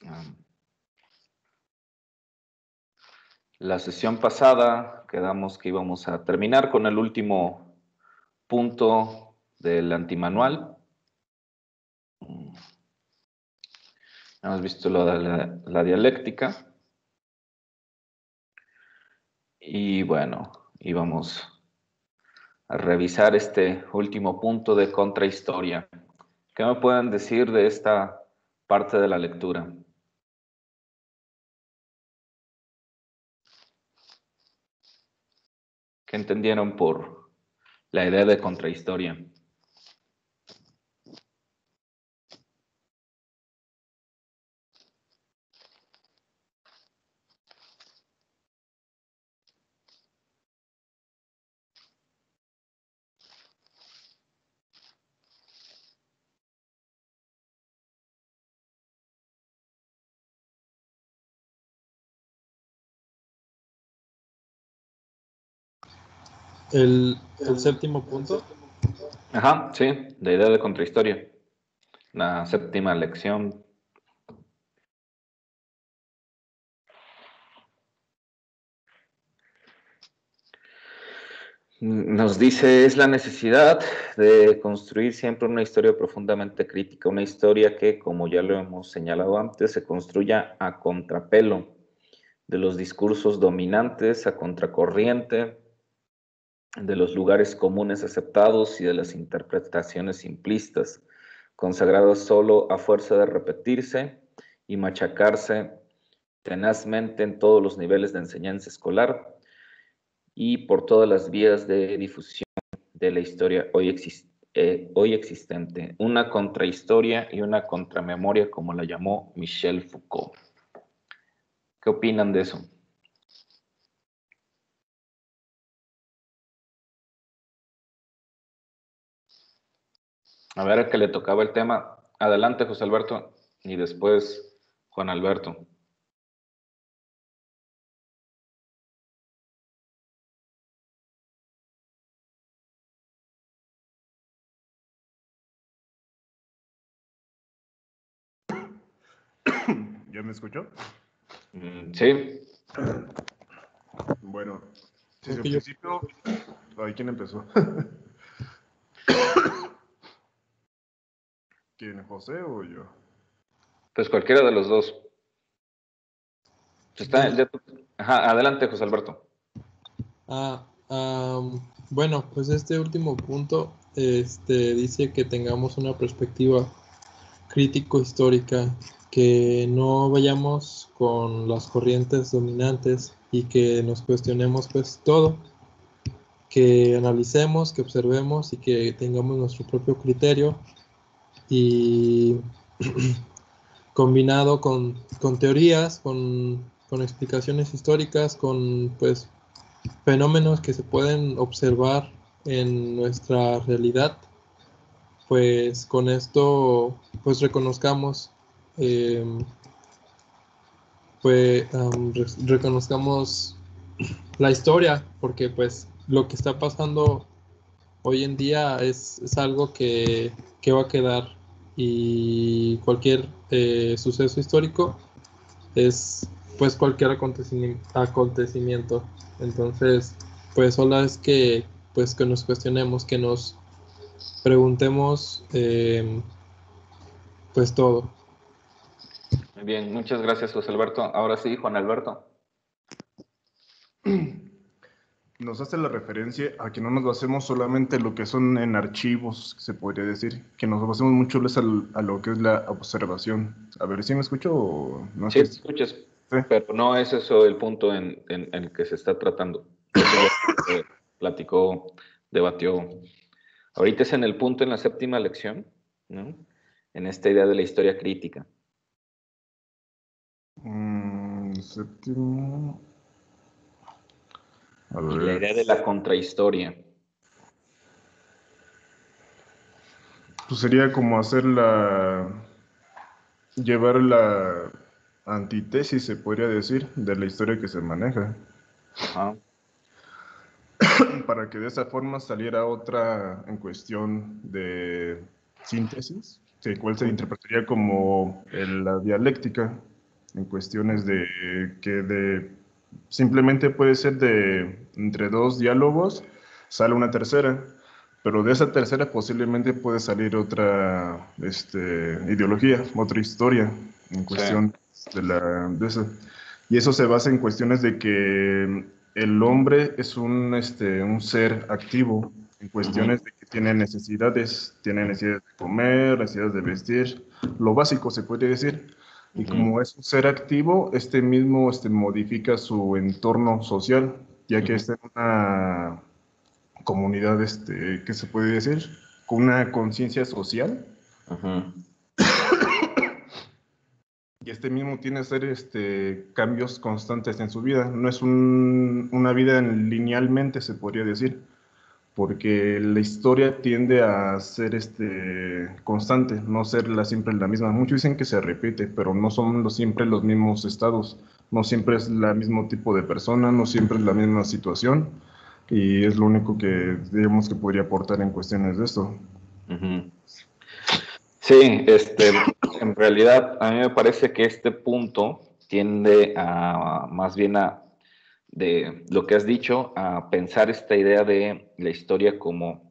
Um, la sesión pasada quedamos que íbamos a terminar con el último punto del antimanual. Hemos visto lo de la dialéctica. Y bueno, íbamos a revisar este último punto de contrahistoria. ¿Qué me pueden decir de esta parte de la lectura? ¿Qué entendieron por la idea de contrahistoria? El séptimo punto. Ajá, sí, la idea de contrahistoria. La séptima lección. Nos dice, es la necesidad de construir siempre una historia profundamente crítica, una historia que, como ya lo hemos señalado antes, se construya a contrapelo de los discursos dominantes, a contracorriente, de los lugares comunes aceptados y de las interpretaciones simplistas, consagradas solo a fuerza de repetirse y machacarse tenazmente en todos los niveles de enseñanza escolar y por todas las vías de difusión de la historia hoy existente. Una contrahistoria y una contramemoria, como la llamó Michel Foucault. ¿Qué opinan de eso? A ver, a que le tocaba el tema. Adelante, José Alberto, y después Juan Alberto. ¿Ya me escuchó? Sí. Bueno, desde el principio... Ay, ¿quién empezó? ¿Quién, José o yo? Pues cualquiera de los dos. Ajá, adelante, José Alberto. Bueno, pues este último punto dice que tengamos una perspectiva crítico-histórica, que no vayamos con las corrientes dominantes y que nos cuestionemos pues todo, que analicemos, que observemos y que tengamos nuestro propio criterio y combinado con teorías, con explicaciones históricas, con pues fenómenos que se pueden observar en nuestra realidad, pues con esto pues reconozcamos reconozcamos la historia, porque pues lo que está pasando hoy en día es algo que va a quedar, y cualquier suceso histórico es pues cualquier acontecimiento. Entonces pues solo es que pues que nos cuestionemos, que nos preguntemos pues todo. Muy bien, muchas gracias, José Alberto. Ahora sí, Juan Alberto. Nos hace la referencia a que no nos basemos solamente en lo que son en archivos, se podría decir, que nos basemos mucho más a lo que es la observación. A ver si me escucho o no. Sí, te escuchas, ¿Sí? pero no es eso el punto en el que se está tratando. Eso ya se platicó, debatió. Ahorita es en el punto en la séptima lección, ¿no? En esta idea de la historia crítica. Séptimo. A ver. Y la idea de la contrahistoria. Pues sería como llevar la antítesis, se podría decir, de la historia que se maneja. Ajá. Para que de esa forma saliera otra en cuestión de síntesis, Sí, ¿cuál se interpretaría como la dialéctica en cuestiones de que simplemente puede ser de entre dos diálogos sale una tercera, pero de esa tercera posiblemente puede salir otra ideología, otra historia en Sí. cuestión de eso. Y eso se basa en cuestiones de que el hombre es un ser activo, en cuestiones de que tiene necesidades de comer, necesidades de vestir, lo básico se puede decir. Y como es un ser activo, este mismo modifica su entorno social, ya que está en una comunidad, ¿qué se puede decir? Con una conciencia social. Ujú. Y este mismo tiene que hacer cambios constantes en su vida. No es una vida linealmente, se podría decir, porque la historia tiende a ser constante, no ser siempre la misma. Muchos dicen que se repite, pero no son siempre los mismos estados, no siempre es el mismo tipo de persona, no siempre es la misma situación, y es lo único que digamos que podría aportar en cuestiones de esto. Ujú. Sí, en realidad a mí me parece que este punto tiende a, más bien de lo que has dicho, a pensar esta idea de la historia o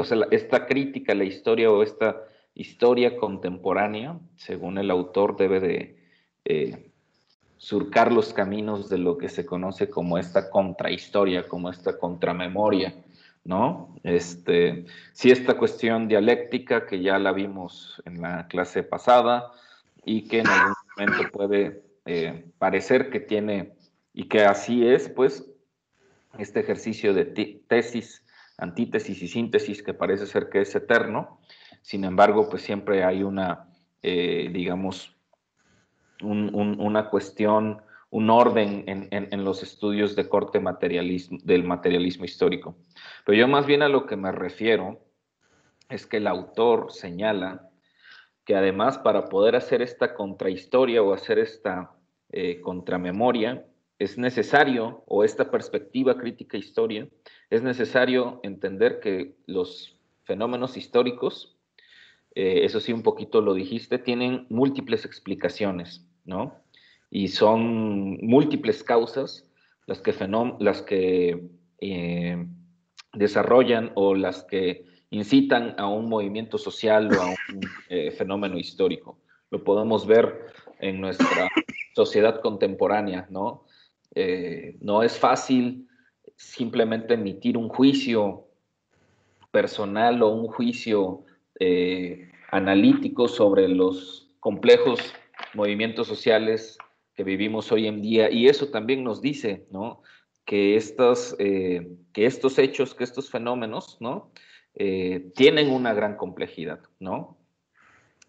sea, esta crítica a la historia o esta historia contemporánea, según el autor, debe de surcar los caminos de lo que se conoce como esta contrahistoria, como esta contramemoria, ¿no? Sí, esta cuestión dialéctica que ya la vimos en la clase pasada y que en algún momento puede parecer que tiene, y que así es, pues, este ejercicio de tesis, antítesis y síntesis que parece ser que es eterno. Sin embargo, pues siempre hay una, digamos, una cuestión, un orden en los estudios de corte del materialismo histórico. Pero yo más bien a lo que me refiero es que el autor señala que además para poder hacer esta contrahistoria o hacer esta contramemoria, es necesario, o esta perspectiva crítica historia, es necesario entender que los fenómenos históricos, eso sí un poquito lo dijiste, tienen múltiples explicaciones, ¿no? Y son múltiples causas las que desarrollan o las que incitan a un movimiento social o a un fenómeno histórico. Lo podemos ver en nuestra sociedad contemporánea, ¿no? No es fácil simplemente emitir un juicio personal o un juicio analítico sobre los complejos movimientos sociales que vivimos hoy en día. Y eso también nos dice, ¿no? Que estos hechos, que estos fenómenos, ¿no? Tienen una gran complejidad, ¿no?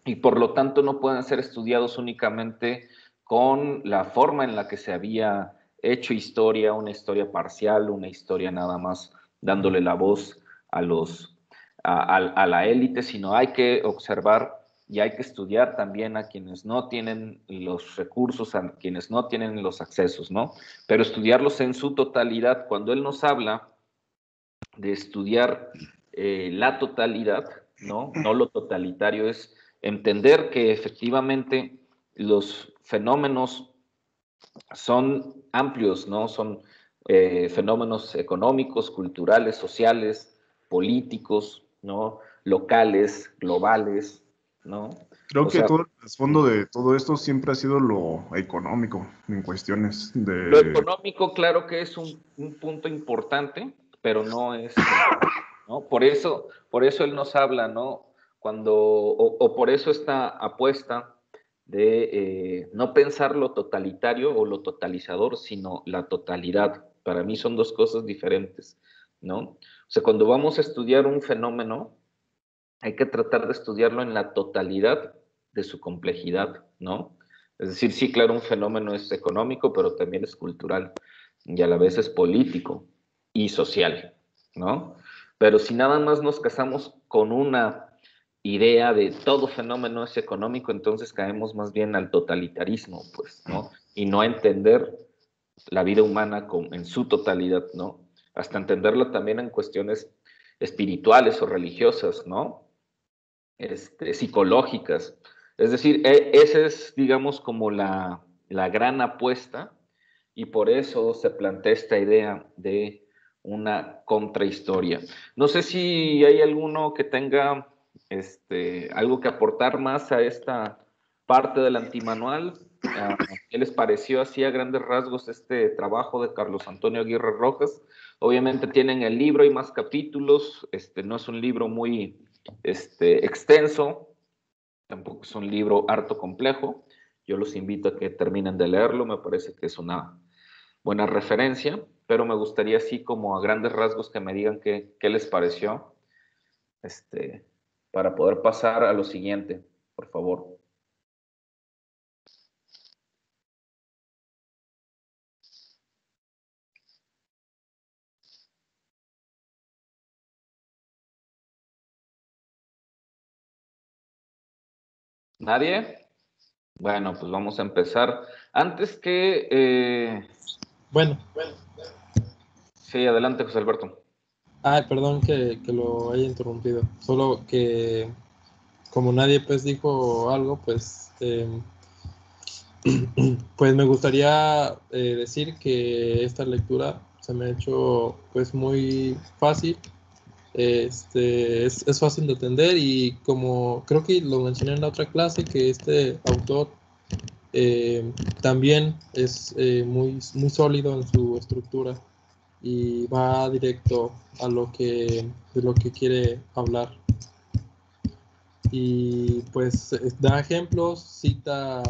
Y por lo tanto no pueden ser estudiados únicamente con la forma en la que se había hecho historia, una historia parcial, una historia nada más dándole la voz a la élite, sino hay que observar y hay que estudiar también a quienes no tienen los recursos, a quienes no tienen los accesos, ¿no? Pero estudiarlos en su totalidad. Cuando él nos habla de estudiar la totalidad, ¿no? No lo totalitario, es entender que efectivamente los fenómenos son amplios, ¿no? Son fenómenos económicos, culturales, sociales, políticos, ¿no? Locales, globales, ¿no? Creo O que sea, todo el trasfondo de todo esto siempre ha sido lo económico en cuestiones lo de... económico, claro que es un punto importante, pero no es, ¿no? Por eso él nos habla, ¿no? O por eso esta apuesta de no pensar lo totalitario o lo totalizador, sino la totalidad. Para mí son dos cosas diferentes, ¿no? O sea, cuando vamos a estudiar un fenómeno, hay que tratar de estudiarlo en la totalidad de su complejidad, ¿no? Es decir, sí, claro, un fenómeno es económico, pero también es cultural y a la vez es político y social, ¿no? Pero si nada más nos casamos con una idea de todo fenómeno es económico, entonces caemos más bien al totalitarismo, pues, ¿no? Y no a entender la vida humana en su totalidad, ¿no? Hasta entenderla también en cuestiones espirituales o religiosas, ¿no? psicológicas. Es decir, esa es, digamos, como la gran apuesta, y por eso se plantea esta idea de una contrahistoria. No sé si hay alguno que tenga algo que aportar más a esta parte del antimanual. ¿Qué les pareció así a grandes rasgos este trabajo de Carlos Antonio Aguirre Rojas? Obviamente tienen el libro y más capítulos. No es un libro muy extenso, tampoco es un libro harto complejo. Yo los invito a que terminen de leerlo, me parece que es una buena referencia, pero me gustaría así como a grandes rasgos que me digan qué les pareció, para poder pasar a lo siguiente, por favor. ¿Nadie? Bueno, pues vamos a empezar. Antes que... Bueno. Sí, adelante, José Alberto. Perdón que lo haya interrumpido. Solo que como nadie pues dijo algo, pues pues me gustaría decir que esta lectura se me ha hecho pues muy fácil. Es fácil de entender, y como creo que lo mencioné en la otra clase, que este autor también es muy sólido en su estructura y va directo a de lo que quiere hablar. Y pues da ejemplos, cita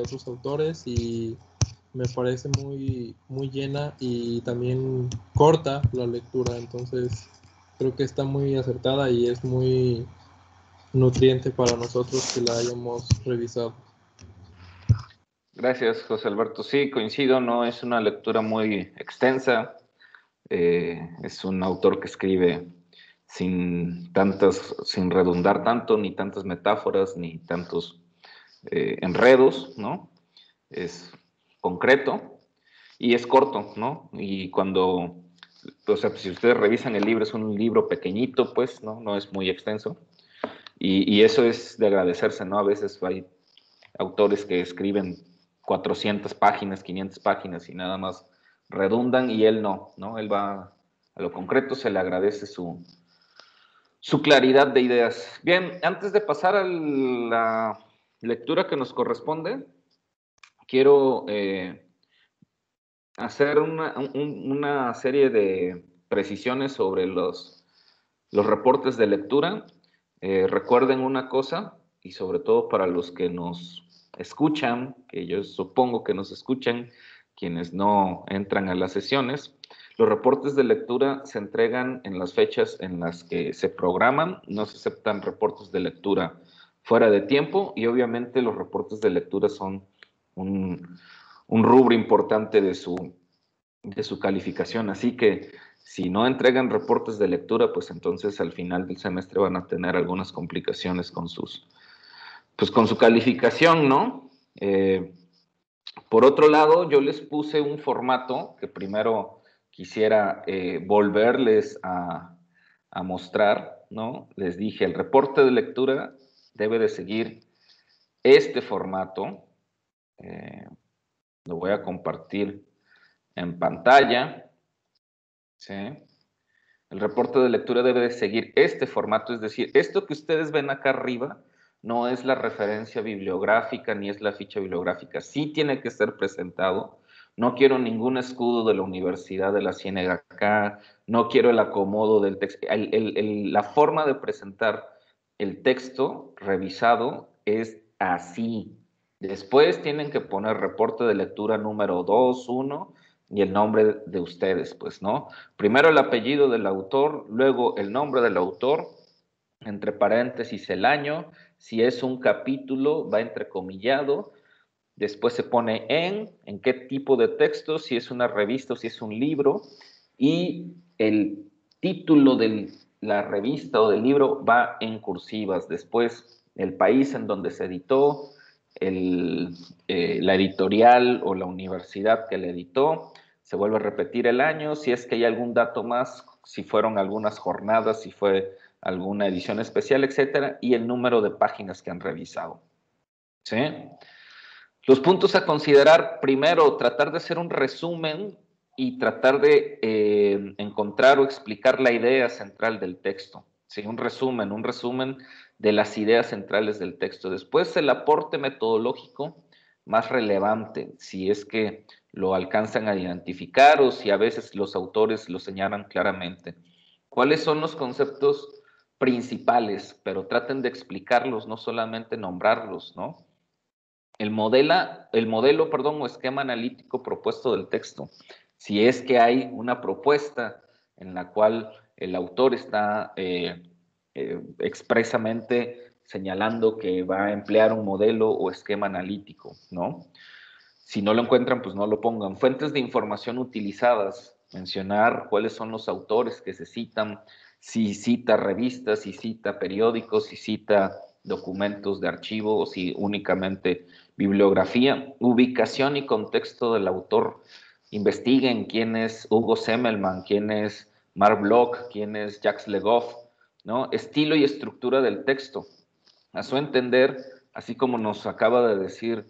otros autores, y me parece muy llena y también corta la lectura. Entonces creo que está muy acertada y es muy nutriente para nosotros que la hayamos revisado. Gracias, José Alberto. Sí, coincido, no es una lectura muy extensa. Es un autor que escribe sin redundar tanto, ni tantas metáforas, ni tantos enredos, ¿no? Es concreto y es corto, ¿no? Y cuando, o sea, si ustedes revisan el libro, es un libro pequeñito, pues, ¿no? No es muy extenso. Y eso es de agradecerse, ¿no? A veces hay autores que escriben 400 páginas, 500 páginas y nada más redundan, y él no, ¿no? Él va a lo concreto, se le agradece su claridad de ideas. Bien, antes de pasar a la lectura que nos corresponde, quiero hacer una serie de precisiones sobre los reportes de lectura. Recuerden una cosa, y sobre todo para los que nos escuchan, que yo supongo que nos escuchan, quienes no entran a las sesiones, los reportes de lectura se entregan en las fechas en las que se programan, no se aceptan reportes de lectura fuera de tiempo, y obviamente los reportes de lectura son un rubro importante de su calificación, así que si no entregan reportes de lectura, pues entonces al final del semestre van a tener algunas complicaciones con con su calificación, ¿no? Por otro lado, yo les puse un formato que primero quisiera volverles a mostrar, ¿no? Les dije, el reporte de lectura debe de seguir este formato. Lo voy a compartir en pantalla, ¿sí? El reporte de lectura debe de seguir este formato, es decir, esto que ustedes ven acá arriba no es la referencia bibliográfica ni es la ficha bibliográfica. Sí tiene que ser presentado. No quiero ningún escudo de la Universidad de la Ciénega acá, no quiero el acomodo del texto. La forma de presentar el texto revisado es así. Después tienen que poner reporte de lectura número 2, 1 y el nombre de ustedes, pues, ¿no? Primero el apellido del autor, luego el nombre del autor, entre paréntesis el año, si es un capítulo va entrecomillado, después se pone en qué tipo de texto, si es una revista o si es un libro, y el título de la revista o del libro va en cursivas, después el país en donde se editó, la editorial o la universidad que le editó, se vuelve a repetir el año, si es que hay algún dato más, si fueron algunas jornadas, si fue alguna edición especial, etcétera, y el número de páginas que han revisado. ¿Sí? Los puntos a considerar: primero, tratar de hacer un resumen y tratar de encontrar o explicar la idea central del texto. ¿Sí? Un resumen de las ideas centrales del texto. Después, el aporte metodológico más relevante, si es que lo alcanzan a identificar o si a veces los autores lo señalan claramente. ¿Cuáles son los conceptos principales? Pero traten de explicarlos, no solamente nombrarlos, ¿no? El modelo, o esquema analítico propuesto del texto. Si es que hay una propuesta en la cual el autor está expresamente señalando que va a emplear un modelo o esquema analítico, ¿no? Si no lo encuentran, pues no lo pongan. Fuentes de información utilizadas, mencionar cuáles son los autores que se citan, si cita revistas, si cita periódicos, si cita documentos de archivo o si únicamente bibliografía. Ubicación y contexto del autor. Investiguen quién es Hugo Semmelmann, quién es Mark Bloch, quién es Jacques Le Goff, ¿no? Estilo y estructura del texto. A su entender, así como nos acaba de decir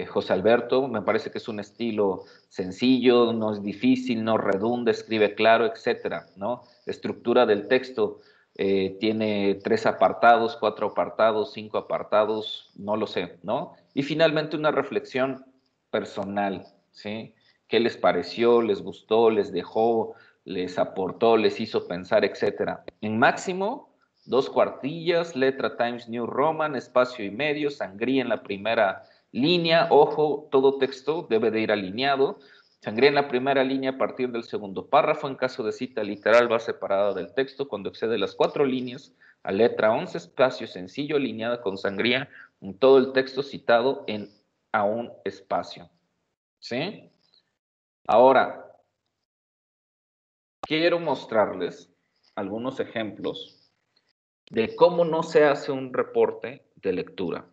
José Alberto, me parece que es un estilo sencillo, no es difícil, no redunda, escribe claro, etcétera, ¿no? Estructura del texto, tiene 3 apartados, 4 apartados, 5 apartados, no lo sé, ¿no? Y finalmente una reflexión personal, ¿sí? ¿Qué les pareció, les gustó, les dejó, les aportó, les hizo pensar, etcétera? En máximo, 2 cuartillas, letra Times New Roman, espacio y medio, sangría en la primera línea. Ojo, todo texto debe de ir alineado. Sangría en la primera línea a partir del segundo párrafo. En caso de cita literal va separada del texto cuando excede las 4 líneas. A letra 11, espacio sencillo, alineada con sangría en todo el texto citado a un espacio. ¿Sí? Ahora, quiero mostrarles algunos ejemplos de cómo no se hace un reporte de lectura,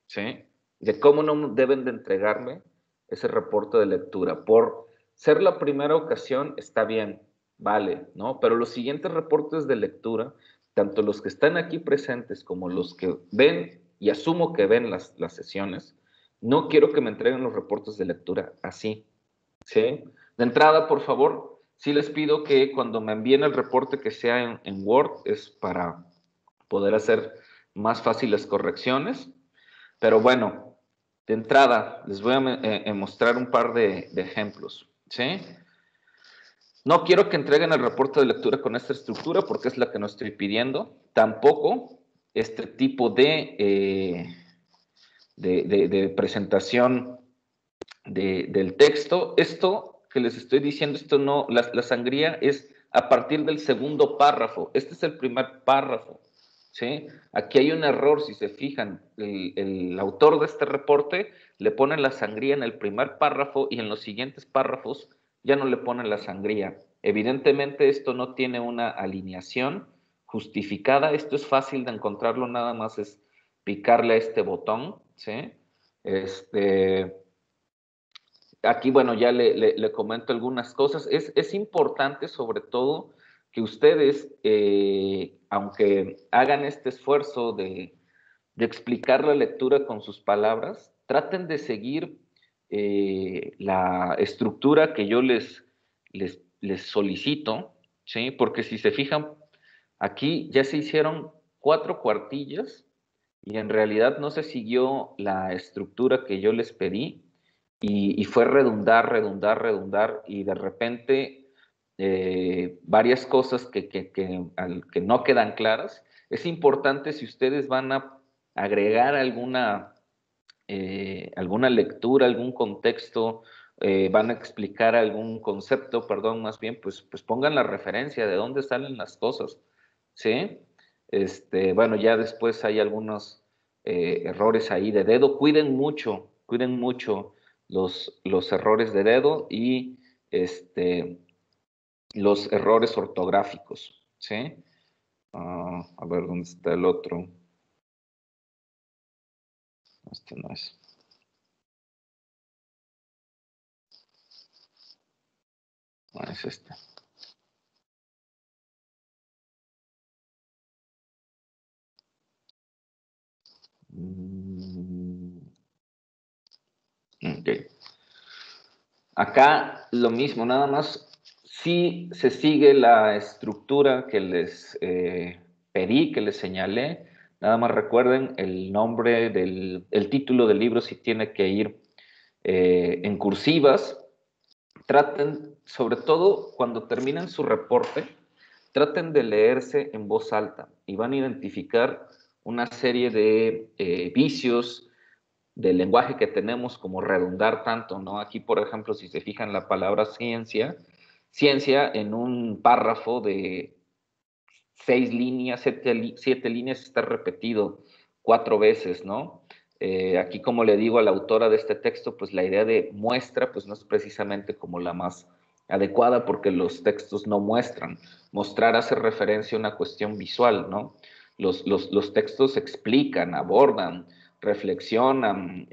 ¿sí? De cómo no deben de entregarme ese reporte de lectura. Por ser la primera ocasión está bien, vale, ¿no? Pero los siguientes reportes de lectura, tanto los que están aquí presentes como los que ven, y asumo que ven las sesiones, no quiero que me entreguen los reportes de lectura así, ¿sí? De entrada, por favor, sí les pido que cuando me envíen el reporte que sea en Word, es para poder hacer más fáciles correcciones. Pero bueno, de entrada les voy a mostrar un par de ejemplos, ¿sí? No quiero que entreguen el reporte de lectura con esta estructura porque es la que no estoy pidiendo. Tampoco este tipo de presentación del texto. Esto que les estoy diciendo, esto no, la sangría es a partir del segundo párrafo. Este es el primer párrafo, ¿sí? Aquí hay un error, si se fijan, el autor de este reporte le pone la sangría en el primer párrafo y en los siguientes párrafos ya no le pone la sangría. Evidentemente esto no tiene una alineación justificada, esto es fácil de encontrarlo, nada más es picarle a este botón, ¿sí? Aquí, bueno, ya le comento algunas cosas. Es importante, sobre todo, que ustedes, aunque hagan este esfuerzo de explicar la lectura con sus palabras, traten de seguir la estructura que yo les solicito, ¿sí? Porque si se fijan, aquí ya se hicieron 4 cuartillas y en realidad no se siguió la estructura que yo les pedí. Y fue redundar, y de repente varias cosas que no quedan claras. Es importante, si ustedes van a agregar alguna lectura, algún contexto, van a explicar algún concepto, perdón, más bien, pues pongan la referencia de dónde salen las cosas, ¿sí? Bueno, ya después hay algunos errores ahí de dedo. Cuiden mucho los errores de dedo y los errores ortográficos, ¿sí? A ver, ¿dónde está el otro? Este no es. No, es este. Ok. Acá lo mismo, nada más. Si se sigue la estructura que les pedí, que les señalé, nada más recuerden el nombre el título del libro si tiene que ir en cursivas. Traten, sobre todo cuando terminen su reporte, traten de leerse en voz alta y van a identificar una serie de vicios del lenguaje que tenemos, como redundar tanto, ¿no? Aquí, por ejemplo, si se fijan la palabra ciencia, ciencia en un párrafo de 6 líneas, 7 líneas está repetido 4 veces, ¿no? Aquí, como le digo a la autora de este texto, pues la idea de muestra, pues no es precisamente como la más adecuada porque los textos no muestran. Mostrar hace referencia a una cuestión visual, ¿no? Los textos explican, abordan, reflexionan,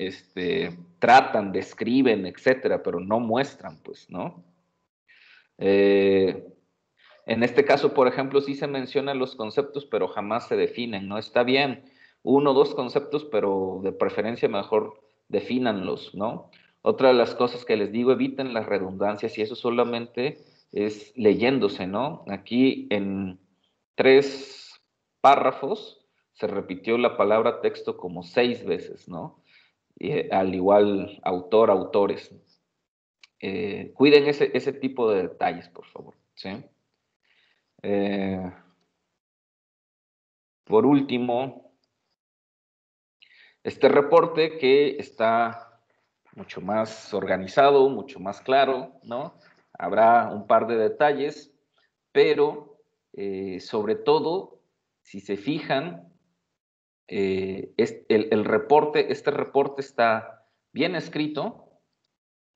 tratan, describen, etcétera, pero no muestran, pues, ¿no? En este caso, por ejemplo, sí se mencionan los conceptos, pero jamás se definen, ¿no? Está bien, 1 o 2 conceptos, pero de preferencia mejor defínanlos, ¿no? Otra de las cosas que les digo, eviten las redundancias y eso solamente es leyéndose, ¿no? Aquí en 3 párrafos se repitió la palabra texto como 6 veces, ¿no? Al igual autor, autores. Cuiden ese tipo de detalles, por favor, ¿sí? Por último, este reporte que está mucho más organizado, mucho más claro, ¿no? Habrá un par de detalles, pero sobre todo, si se fijan, el reporte, este reporte está bien escrito.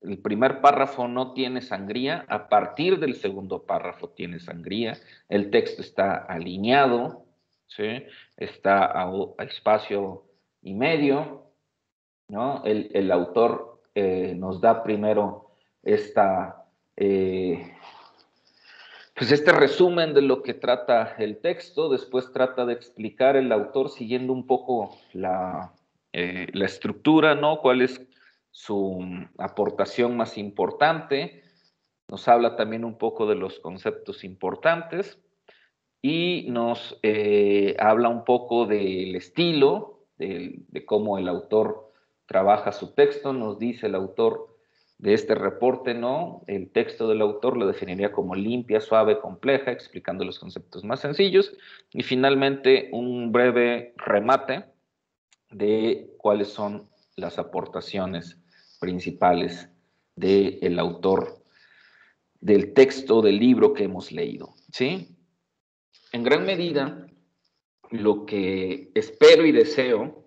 El primer párrafo no tiene sangría, a partir del segundo párrafo tiene sangría, el texto está alineado, ¿sí? Está a espacio y medio, ¿no? El autor nos da primero pues este resumen de lo que trata el texto, después trata de explicar el autor siguiendo un poco la estructura, ¿no? ¿Cuál es su aportación más importante? Nos habla también un poco de los conceptos importantes y nos habla un poco del estilo, de cómo el autor trabaja su texto. Nos dice el autor de este reporte, ¿no? El texto del autor lo definiría como limpia, suave, compleja, explicando los conceptos más sencillos. Y finalmente, un breve remate de cuáles son las aportaciones principales del autor del texto del libro que hemos leído, ¿sí? En gran medida, lo que espero y deseo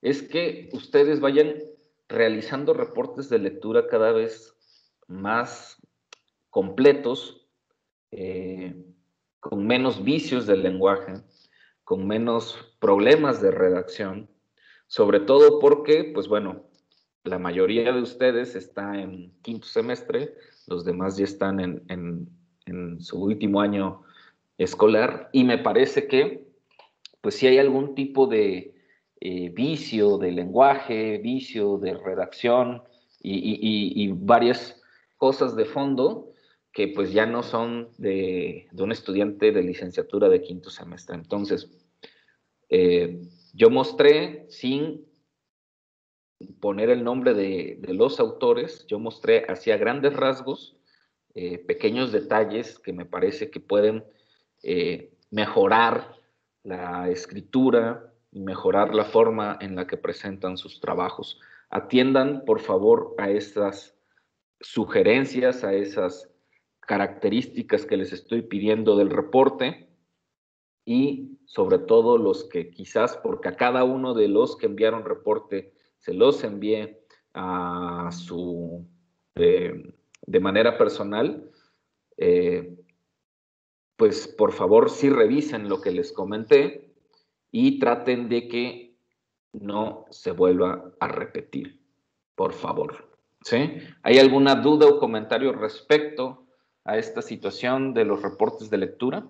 es que ustedes vayan realizando reportes de lectura cada vez más completos, con menos vicios del lenguaje, con menos problemas de redacción, sobre todo porque, pues bueno, la mayoría de ustedes está en 5º semestre, los demás ya están en su último año escolar, y me parece que, pues si hay algún tipo de vicio de lenguaje, vicio de redacción y varias cosas de fondo que pues ya no son de un estudiante de licenciatura de 5º semestre. Entonces, yo mostré, sin poner el nombre de los autores, yo mostré hacia grandes rasgos pequeños detalles que me parece que pueden mejorar la escritura y mejorar la forma en la que presentan sus trabajos. Atiendan, por favor, a estas sugerencias, a esas características que les estoy pidiendo del reporte y sobre todo los que quizás, porque a cada uno de los que enviaron reporte se los envié a su, de manera personal, pues por favor sí revisen lo que les comenté y traten de que no se vuelva a repetir, por favor. ¿Sí? ¿Hay alguna duda o comentario respecto a esta situación de los reportes de lectura?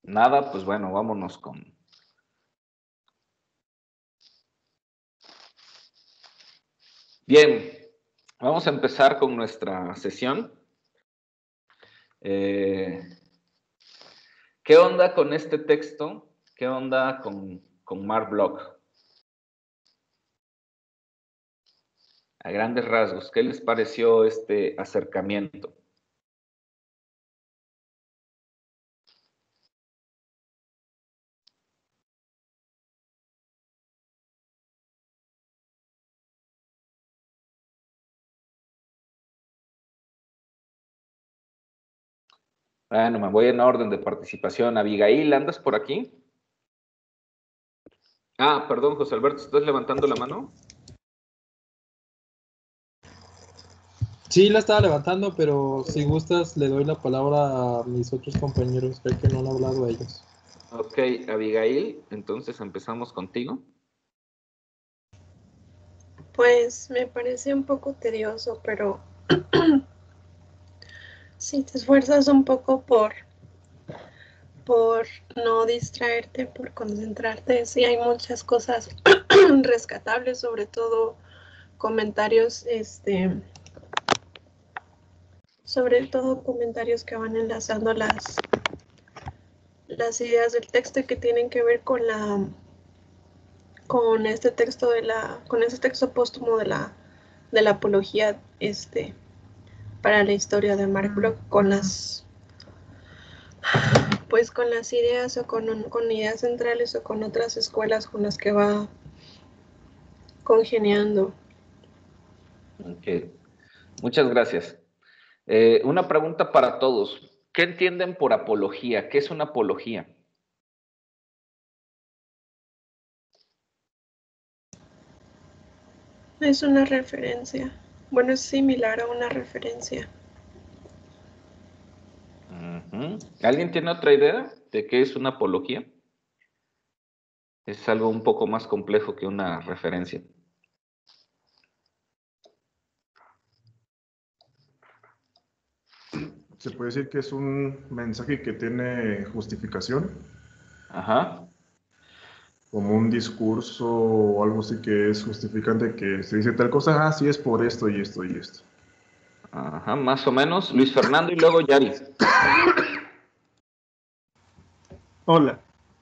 Nada, pues bueno, vámonos con... Bien, vamos a empezar con nuestra sesión. ¿Qué onda con este texto? ¿Qué onda con Mark Bloch? A grandes rasgos, ¿qué les pareció este acercamiento? Bueno, me voy en orden de participación. Abigail, ¿andas por aquí? Ah, perdón, José Alberto, ¿estás levantando la mano? Sí, la estaba levantando, pero si gustas le doy la palabra a mis otros compañeros, creo que no han hablado ellos. Ok, Abigail, entonces empezamos contigo. Pues me parece un poco tedioso, pero si te esfuerzas un poco por no distraerte, por concentrarte, sí hay muchas cosas rescatables, sobre todo comentarios, sobre todo comentarios que van enlazando las ideas del texto y que tienen que ver con este texto con ese texto póstumo de la apología, para la historia de Mark Bloch, con las ideas o con ideas centrales o con otras escuelas con las que va congeniando. Ok, muchas gracias. Una pregunta para todos. ¿Qué entienden por apología? ¿Qué es una apología? Es una referencia. Bueno, es similar a una referencia. ¿Alguien tiene otra idea de qué es una apología? Es algo un poco más complejo que una referencia. Se puede decir que es un mensaje que tiene justificación, Ajá. como un discurso o algo así que es justificante, que se dice tal cosa, sí es por esto y esto y esto. Ajá, más o menos. Luis Fernando y luego Yari. Hola,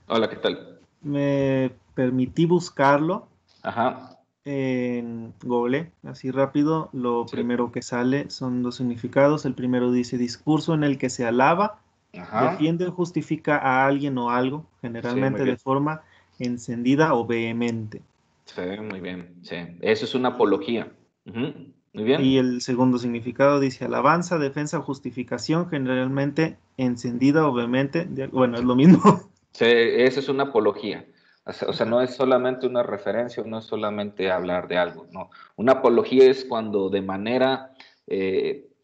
Hola, ¿qué tal? me permití buscarlo Ajá. en Google, así rápido. Lo Sí. primero que sale son dos significados. El primero dice discurso en el que se alaba, Ajá. defiende o justifica a alguien o algo, Sí, muy generalmente de bien. forma encendida o vehemente. Sí, muy bien. Sí. Eso es una apología. Muy Y bien. el segundo significado dice alabanza, defensa o justificación, generalmente encendida o vehemente. Bueno, es lo mismo. Sí, esa es una apología. O sea, no es solamente una referencia, no es solamente hablar de algo, no. Una apología es cuando de manera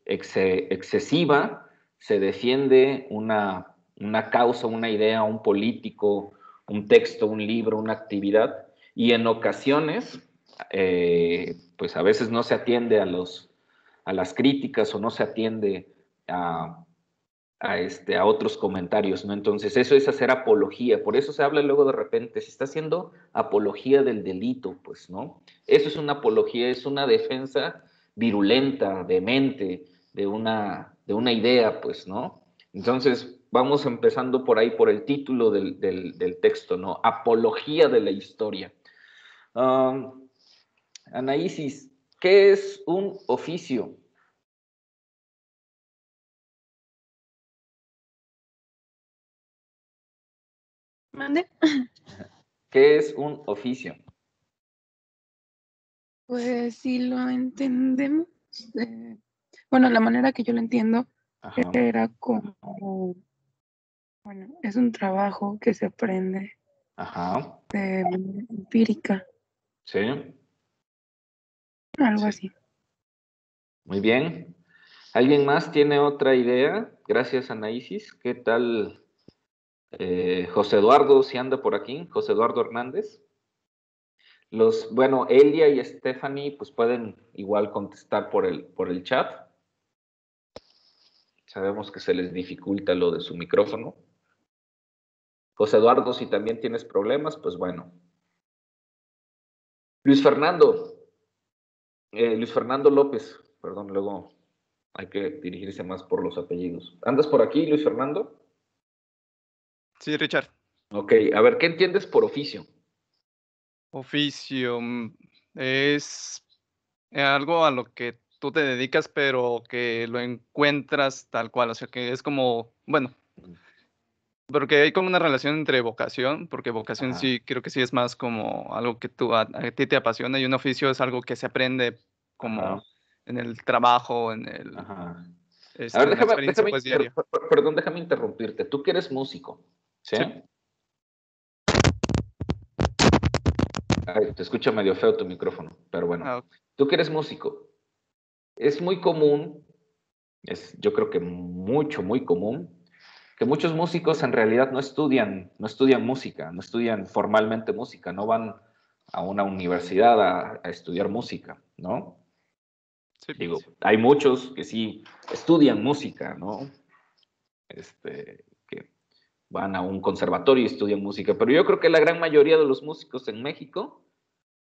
excesiva se defiende una causa, una idea, un político, un texto, un libro, una actividad, y en ocasiones, pues a veces no se atiende a las críticas o no se atiende a otros comentarios, ¿no? Entonces, eso es hacer apología, por eso se habla luego de repente, se está haciendo apología del delito, pues, ¿no? Eso es una apología, es una defensa virulenta, demente, de una idea, pues, ¿no? Entonces, vamos empezando por ahí, por el título del texto, ¿no? Apología de la historia. Anaísis, ¿qué es un oficio? ¿Mande? ¿Qué es un oficio? Pues si lo entendemos, bueno, la manera que yo lo entiendo Ajá. era como, bueno, es un trabajo que se aprende Ajá. de manera empírica, Sí. algo Sí. así. Muy bien. ¿Alguien más tiene otra idea? Gracias, Anaísis. ¿Qué tal, José Eduardo, si anda por aquí? José Eduardo Hernández. Bueno, Elia y Stephanie, pues pueden igual contestar por el chat. Sabemos que se les dificulta lo de su micrófono. José Eduardo, si también tienes problemas, pues bueno. Luis Fernando López, perdón, luego hay que dirigirse más por los apellidos. ¿Andas por aquí, Luis Fernando? Sí, Richard. Ok, a ver, ¿qué entiendes por oficio? Oficio es algo a lo que tú te dedicas, pero que lo encuentras tal cual, o sea, que es como, bueno, porque hay como una relación entre vocación, porque vocación Ajá. sí, creo que sí es más como algo que a ti te apasiona, y un oficio es algo que se aprende como Ajá. en el trabajo, en el, Ajá. A ver, en la experiencia pues diaria. perdón, déjame interrumpirte. Tú que eres músico, ¿sí? Sí. Ay, te escucha medio feo tu micrófono, pero bueno. Ah, Tú que eres músico, es muy común, yo creo que muy común, que muchos músicos en realidad no estudian música, no estudian formalmente música, no van a una universidad a estudiar música, ¿no? sí. Digo, hay muchos que sí estudian música, ¿no? Que van a un conservatorio y estudian música, pero yo creo que la gran mayoría de los músicos en México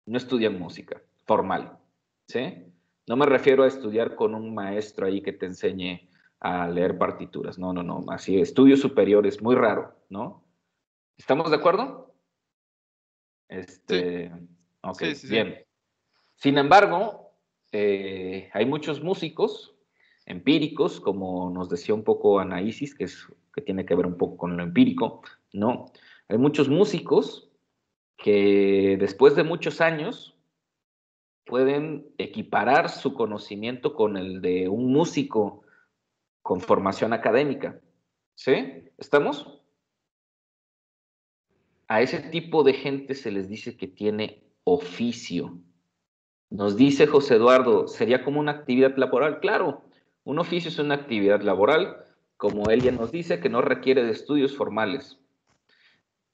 no estudian música formal, ¿sí? No me refiero a estudiar con un maestro ahí que te enseñe a leer partituras, no, así, estudios superiores, muy raro, ¿no? ¿Estamos de acuerdo? Sí, Ok, sí. bien. Sin embargo, hay muchos músicos empíricos, como nos decía un poco Anaísis, que tiene que ver un poco con lo empírico, ¿no? Hay muchos músicos que después de muchos años pueden equiparar su conocimiento con el de un músico con formación académica, ¿sí? ¿Estamos? A ese tipo de gente se les dice que tiene oficio. Nos dice José Eduardo, ¿sería como una actividad laboral? Claro, un oficio es una actividad laboral, como él ya nos dice, que no requiere de estudios formales.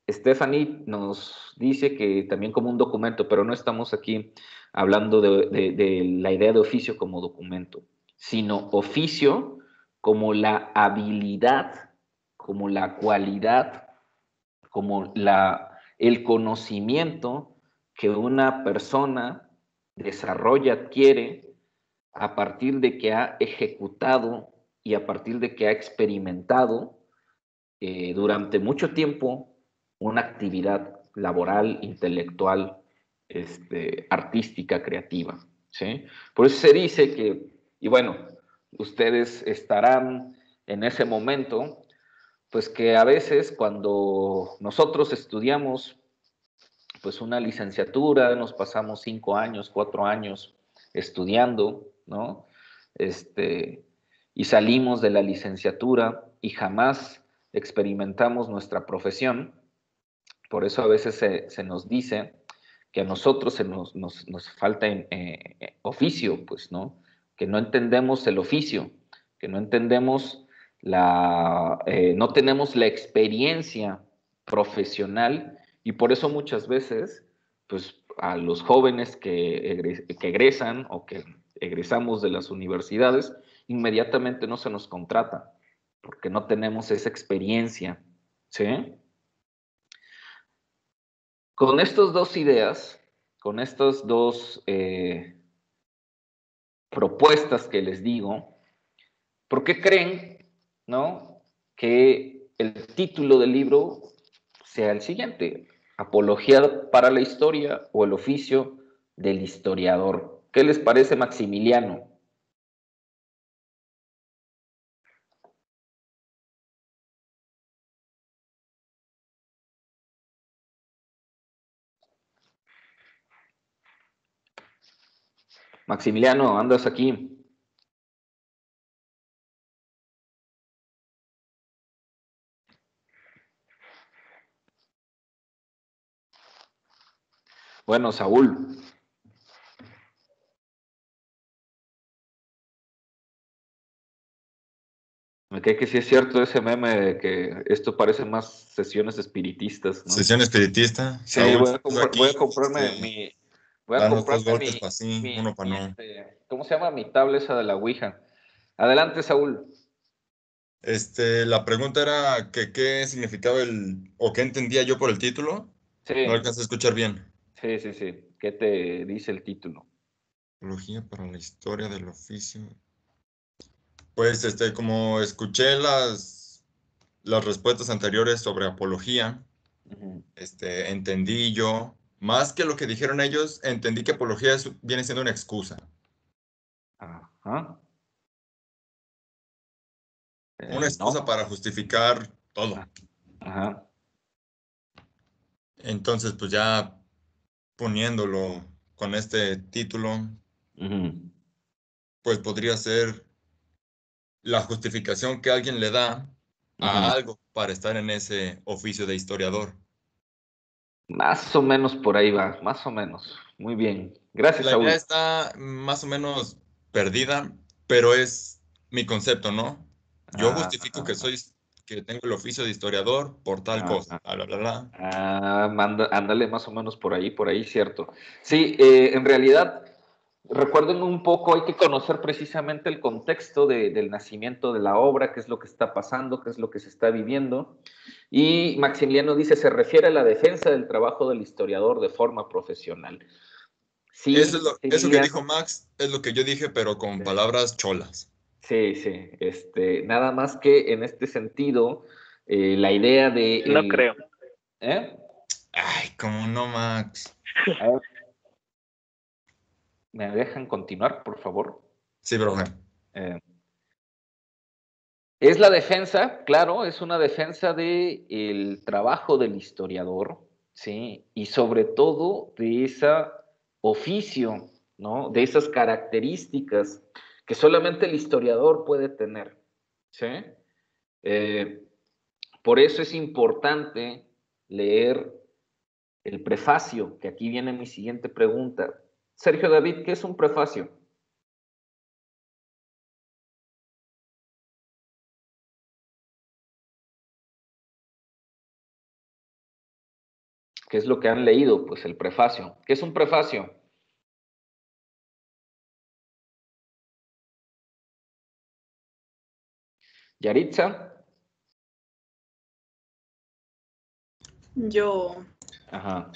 Stephanie nos dice que también como un documento, pero no estamos aquí hablando de la idea de oficio como documento, sino oficio como la habilidad, como la cualidad, como el conocimiento que una persona desarrolla, adquiere a partir de que ha ejecutado y a partir de que ha experimentado durante mucho tiempo una actividad laboral, intelectual, artística, creativa, ¿sí? Por eso se dice que, y bueno, ustedes estarán en ese momento, pues que a veces cuando nosotros estudiamos pues una licenciatura, nos pasamos 5 años, 4 años estudiando, ¿no? Y salimos de la licenciatura y jamás experimentamos nuestra profesión. Por eso a veces se nos dice que a nosotros nos falta oficio, pues, ¿no? Que no entendemos el oficio, que no entendemos no tenemos la experiencia profesional y por eso muchas veces, pues, a los jóvenes que egresan o que egresamos de las universidades, inmediatamente no se nos contrata, porque no tenemos esa experiencia, ¿sí? Con estas dos ideas, con estas dos propuestas que les digo, ¿por qué creen, no, que el título del libro sea el siguiente? Apología para la historia o el oficio del historiador. ¿Qué les parece, Maximiliano? Maximiliano, andas aquí. Bueno, Saúl. Me cae que sí es cierto ese meme de que esto parece más sesiones espiritistas, ¿no? Sesión espiritista. Sí, Saúl, voy a comprarme mi... Voy a dando 2 comprarme golpes para sí, uno para no. ¿cómo se llama? Mi tabla esa de la Ouija. Adelante, Saúl. La pregunta era que qué significaba o qué entendía yo por el título. Sí, No alcancé a escuchar bien. sí. ¿Qué te dice el título? Apología para la historia del oficio. Pues, como escuché las respuestas anteriores sobre apología, Ujú. entendí yo, más que lo que dijeron ellos, entendí que apología viene siendo una excusa. Ajá. Una excusa No. para justificar todo. Ajá. Entonces, pues ya poniéndolo con este título, Ujú. pues podría ser la justificación que alguien le da a Ujú. algo para estar en ese oficio de historiador. Más o menos por ahí va, más o menos. Muy bien. Gracias, La idea Saúl. está más o menos perdida, pero es mi concepto, ¿no? Yo Ah, justifico que tengo el oficio de historiador por tal cosa, bla, bla, bla, bla. ándale más o menos por ahí, cierto. Sí, en realidad, recuerden un poco, hay que conocer precisamente el contexto del nacimiento de la obra, qué es lo que está pasando, qué es lo que se está viviendo. Y Maximiliano dice, se refiere a la defensa del trabajo del historiador de forma profesional. Sí, Eso que dijo Maximiliano. Max es lo que yo dije, pero con palabras cholas. Sí, nada más que en este sentido, la idea de No creo. ¿eh? Ay, cómo no, Max. A ver, ¿me dejan continuar, por favor? Sí, profe. Eh, es la defensa, claro, es una defensa del trabajo del historiador, ¿sí? Y sobre todo de ese oficio, ¿no? De esas características que solamente el historiador puede tener, ¿sí? Eh, por eso es importante leer el prefacio, que aquí viene mi siguiente pregunta. Sergio David, ¿qué es un prefacio? ¿Qué es lo que han leído? Pues el prefacio. ¿Qué es un prefacio? Yaritza. Yo, Ajá.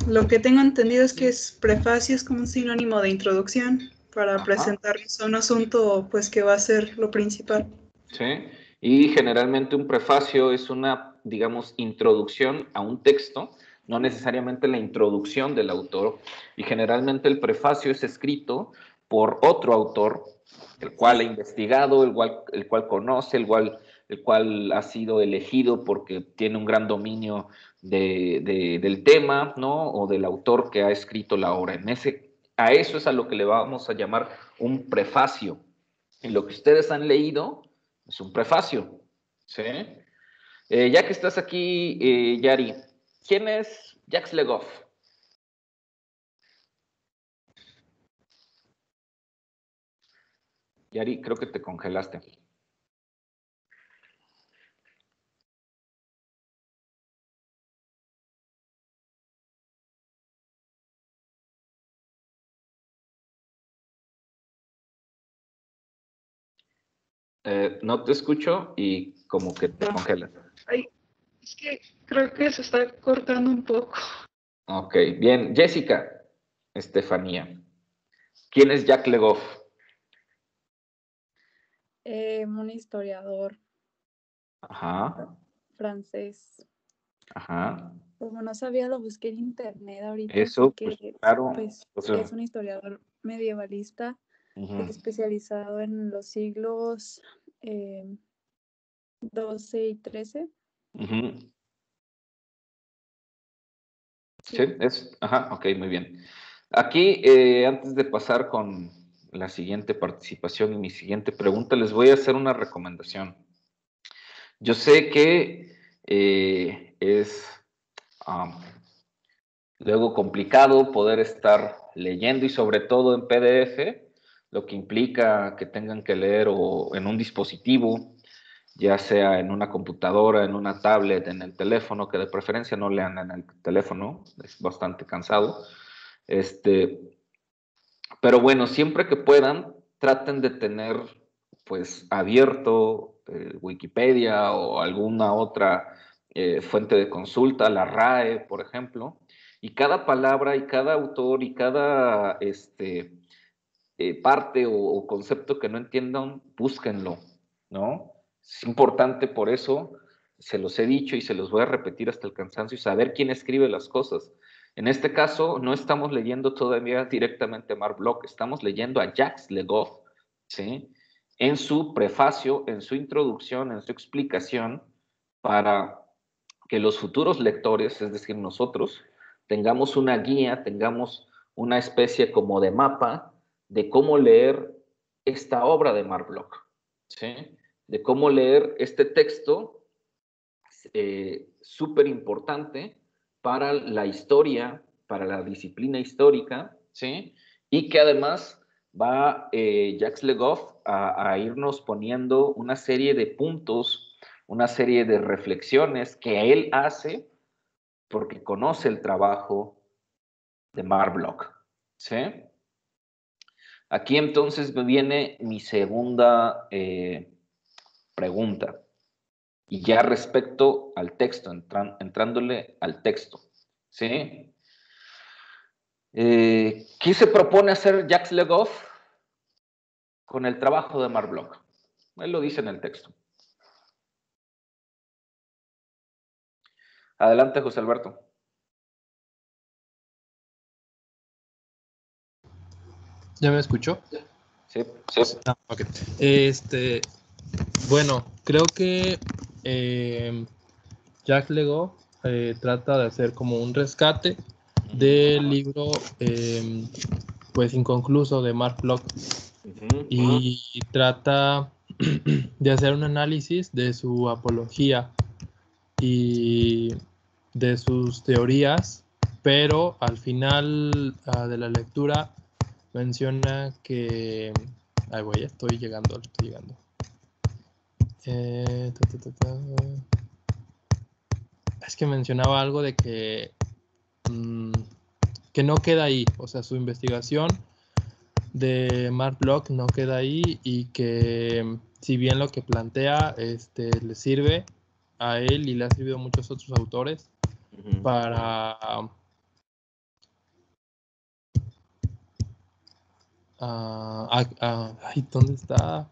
lo que tengo entendido es que prefacio es como un sinónimo de introducción para Ajá. presentarnos a un asunto, pues que va a ser lo principal. Sí. Y generalmente un prefacio es una, digamos, introducción a un texto, no necesariamente la introducción del autor. Y generalmente el prefacio es escrito por otro autor, el cual ha investigado, el cual conoce, el cual ha sido elegido porque tiene un gran dominio del tema, ¿no? O del autor que ha escrito la obra. A eso es a lo que le vamos a llamar un prefacio. Y lo que ustedes han leído es un prefacio, ¿sí? Ya que estás aquí, Yari, ¿quién es Jacques Le Goff? Yari, creo que te congelaste. No te escucho y como que te congelas. Ay, es que creo que se está cortando un poco. Ok, bien. Jessica, Estefanía, ¿quién es Jacques Le Goff? Un historiador Ajá, francés. ajá. Como no sabía, lo busqué en internet ahorita, así Eso, pues que claro. pues O sea, es un historiador medievalista uh-huh. especializado en los siglos XII y XIII. Uh-huh. Sí. Sí, ajá, ok, muy bien. Aquí, antes de pasar con la siguiente participación y mi siguiente pregunta, les voy a hacer una recomendación. Yo sé que es luego complicado poder estar leyendo y sobre todo en PDF, lo que implica que tengan que leer o en un dispositivo, ya sea en una computadora, en una tablet, en el teléfono, que de preferencia no lean en el teléfono, es bastante cansado. Pero bueno, siempre que puedan, traten de tener pues abierto, Wikipedia o alguna otra fuente de consulta, la RAE, por ejemplo, y cada palabra y cada autor y cada parte o concepto que no entiendan, búsquenlo, ¿no? Es importante, por eso se los he dicho y se los voy a repetir hasta el cansancio, saber quién escribe las cosas. En este caso, no estamos leyendo todavía directamente a Mark Bloch, estamos leyendo a Jacques Le Goff, ¿sí? En su prefacio, en su introducción, en su explicación, para que los futuros lectores, es decir, nosotros, tengamos una guía, tengamos una especie como de mapa de cómo leer esta obra de Mark Bloch, ¿sí? De cómo leer este texto súper importante para la historia, para la disciplina histórica, ¿sí? Y que además va Jacques Le Goff a irnos poniendo una serie de puntos, una serie de reflexiones que él hace porque conoce el trabajo de Mark Bloch, ¿sí? Aquí entonces me viene mi segunda pregunta, y ya respecto al texto, entrándole al texto, ¿sí? ¿Qué se propone hacer Jacques Le Goff con el trabajo de Mark Bloch? Él lo dice en el texto. Adelante, José Alberto. ¿Ya me escuchó? Sí. Ah, ok. Bueno, creo que Jacques Le Goff trata de hacer como un rescate del libro pues inconcluso de Mark Bloch y trata de hacer un análisis de su apología y de sus teorías, pero al final de la lectura menciona que... Ahí voy, estoy llegando. Es que mencionaba algo de que no queda ahí, o sea, su investigación de Mark Bloch no queda ahí y que si bien lo que plantea le sirve a él y le ha servido a muchos otros autores para ay, ¿dónde está?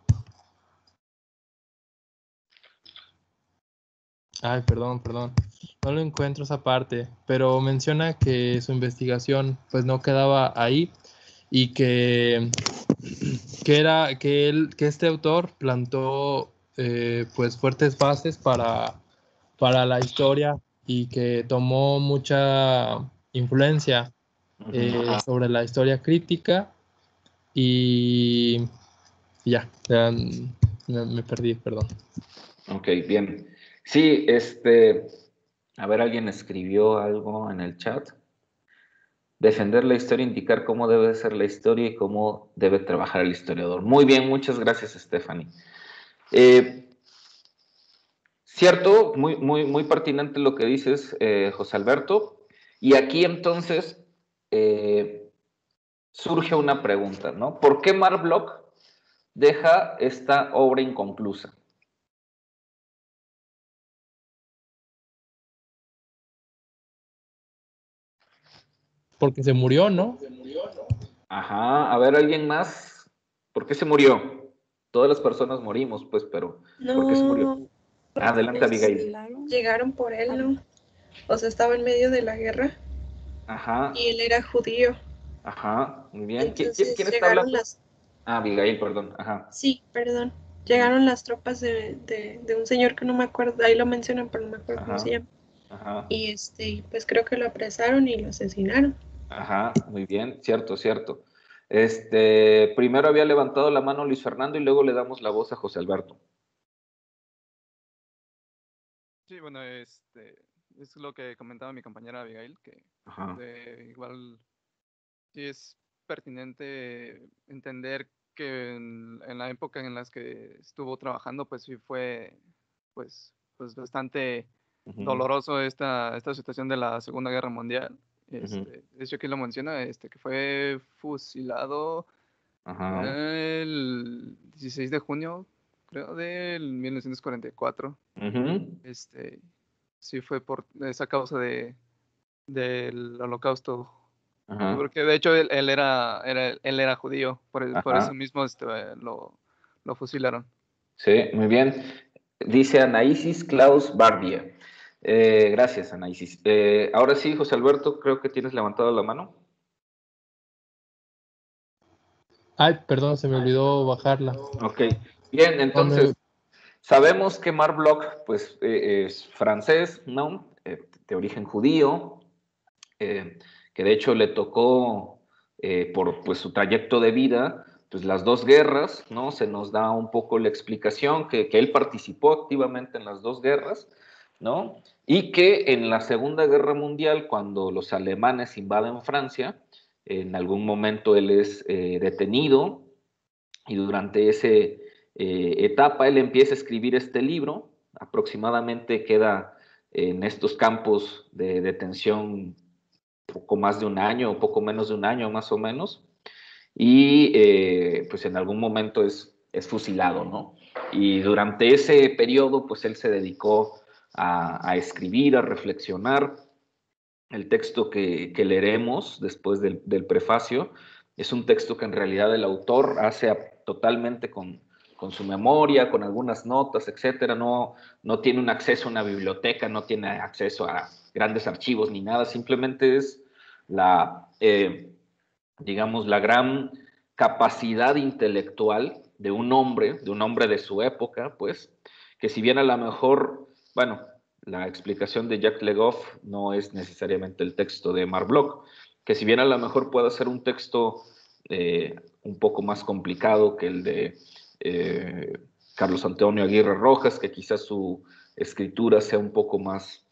Ay, perdón, no lo encuentro esa parte, pero menciona que su investigación pues no quedaba ahí y que este autor plantó pues fuertes bases para la historia y que tomó mucha influencia sobre la historia crítica y ya me perdí, perdón. Ok, bien. Sí, a ver, alguien escribió algo en el chat. Defender la historia, indicar cómo debe ser la historia y cómo debe trabajar el historiador. Muy bien, muchas gracias, Stephanie. Cierto, muy pertinente lo que dices, José Alberto. Y aquí entonces surge una pregunta, ¿no? ¿Por qué Mark Bloch deja esta obra inconclusa? Porque se murió, ¿no? Ajá, a ver, ¿alguien más? ¿Por qué se murió? Todas las personas morimos, pues, pero ¿por qué se murió? Adelante, Abigail. Llegaron por él, ¿no? O sea, estaba en medio de la guerra. Ajá. Y él era judío. Ajá, muy bien. Entonces ¿Quién está llegaron hablando? las... Abigail, perdón. Ajá. Sí, perdón. Llegaron las tropas de un señor que no me acuerdo, ahí lo mencionan, pero no me acuerdo cómo se llama. Ajá. Y pues creo que lo apresaron y lo asesinaron. Ajá, muy bien, cierto. Primero había levantado la mano Luis Fernando y luego le damos la voz a José Alberto. Sí, bueno, es lo que comentaba mi compañera Abigail, que igual sí es pertinente entender que en la época en la que estuvo trabajando, pues sí fue pues bastante doloroso esta situación de la Segunda Guerra Mundial. De hecho aquí lo menciona, que fue fusilado Ajá. El 16 de junio, creo, del 1944. Ujú. Sí fue por esa causa del Holocausto. Ajá. Porque de hecho él era judío, por Ajá. eso mismo lo fusilaron. Sí, muy bien. Dice Anaísis Klaus Bardia. Gracias, Anaísis. Ahora sí, José Alberto, creo que tienes levantada la mano. Ay, perdón, se me olvidó bajarla. Ok, bien, entonces Donde- sabemos que Marc Bloch pues, es francés, ¿no? De origen judío, que de hecho le tocó por pues, su trayecto de vida, pues las dos guerras, ¿no? Se nos da un poco la explicación que él participó activamente en las dos guerras, ¿no? Y que en la Segunda Guerra Mundial, cuando los alemanes invaden Francia, en algún momento él es detenido y durante esa etapa él empieza a escribir este libro, aproximadamente queda en estos campos de detención poco más de un año, o poco menos de un año más o menos, y pues en algún momento es fusilado, ¿no? Y durante ese periodo pues él se dedicó a escribir, a reflexionar. El texto que leeremos después del prefacio es un texto que en realidad el autor hace totalmente con su memoria, con algunas notas, etcétera. No tiene un acceso a una biblioteca, no tiene acceso a grandes archivos ni nada, simplemente es digamos, la gran capacidad intelectual de un hombre de su época, pues, que si bien a lo mejor, bueno, la explicación de Jacques Le Goff no es necesariamente el texto de Marc Bloch, que si bien a lo mejor puede ser un texto un poco más complicado que el de Carlos Antonio Aguirre Rojas, que quizás su escritura sea un poco más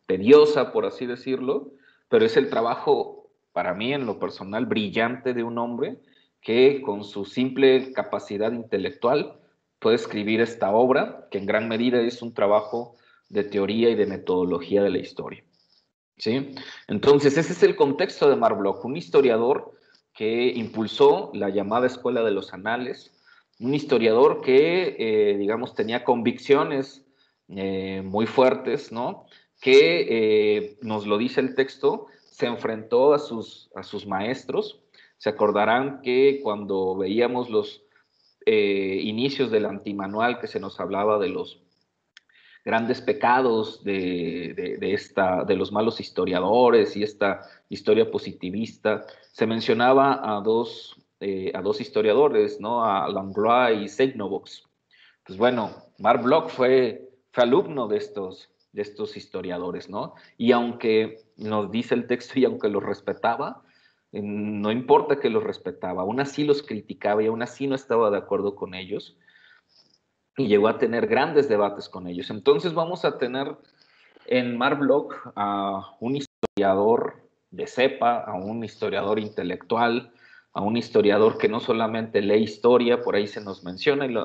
tediosa, por así decirlo, pero es el trabajo, para mí en lo personal, brillante de un hombre que con su simple capacidad intelectual puede escribir esta obra, que en gran medida es un trabajo de teoría y de metodología de la historia. ¿Sí? Entonces, ese es el contexto de Marc Bloch, un historiador que impulsó la llamada Escuela de los Anales, un historiador que, digamos, tenía convicciones muy fuertes, ¿no? Que, nos lo dice el texto, se enfrentó a sus maestros. Se acordarán que cuando veíamos los inicios del antimanual, que se nos hablaba de los grandes pecados de los malos historiadores y esta historia positivista, se mencionaba a dos historiadores, ¿no? A Langlois y Seignobos. Pues bueno, Marc Bloch fue alumno de estos historiadores, ¿no? Y aunque nos dice el texto y aunque los respetaba, no importa que los respetaba, aún así los criticaba y aún así no estaba de acuerdo con ellos, y llegó a tener grandes debates con ellos. Entonces vamos a tener en Marc Bloch a un historiador de cepa, a un historiador intelectual, a un historiador que no solamente lee historia, por ahí se nos menciona, y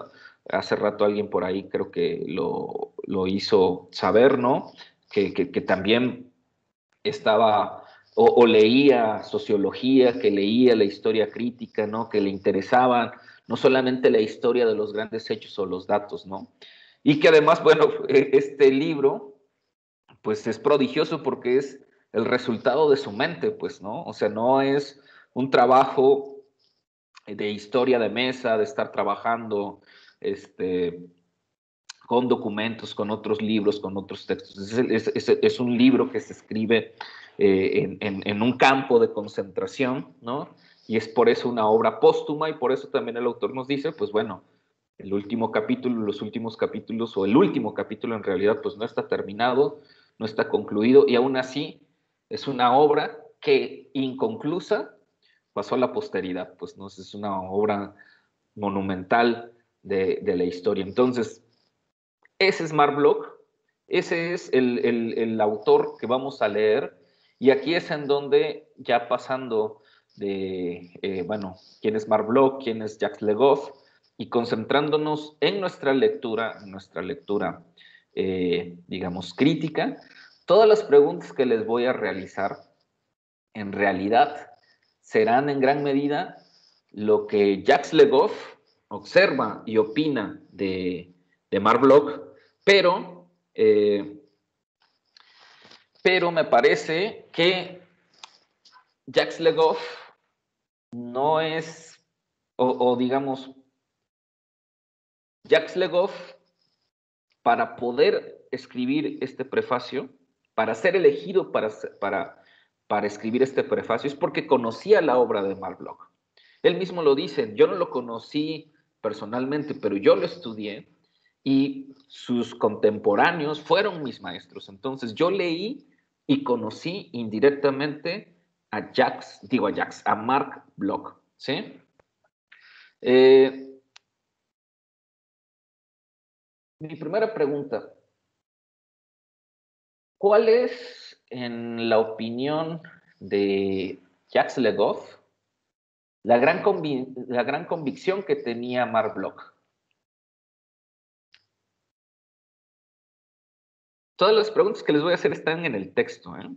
hace rato alguien por ahí creo que lo hizo saber, ¿no? Que también estaba o leía sociología, que leía la historia crítica, ¿no? Que le interesaban no solamente la historia de los grandes hechos o los datos, ¿no? Y que además, bueno, este libro, pues es prodigioso porque es el resultado de su mente, pues, ¿no? O sea, no es un trabajo de historia de mesa, de estar trabajando, con documentos, con otros libros, con otros textos. Es un libro que se escribe en un campo de concentración, ¿no? Y es por eso una obra póstuma y por eso también el autor nos dice, pues bueno, el último capítulo, los últimos capítulos, o el último capítulo en realidad, pues no está terminado, no está concluido, y aún así es una obra que inconclusa pasó a la posteridad, pues no es una obra monumental de la historia. Entonces, ese es Marc Bloch, ese es el autor que vamos a leer, y aquí es en donde, ya pasando de, bueno, quién es Marc Bloch, quién es Jacques Le Goff, y concentrándonos en nuestra lectura, digamos, crítica, todas las preguntas que les voy a realizar, en realidad, serán en gran medida lo que Jacques Le Goff observa y opina de Marc Bloch, pero me parece que Jacques Le Goff no es, o digamos, Jacques Le Goff, para poder escribir este prefacio, para ser elegido para escribir este prefacio, es porque conocía la obra de Marc Bloch. Él mismo lo dice, yo no lo conocí personalmente, pero yo lo estudié y sus contemporáneos fueron mis maestros. Entonces yo leí y conocí indirectamente a Marc Bloch, ¿sí? Mi primera pregunta, ¿cuál es, en la opinión de Jacques Le Goff, la gran convicción que tenía Marc Bloch? Todas las preguntas que les voy a hacer están en el texto, ¿eh?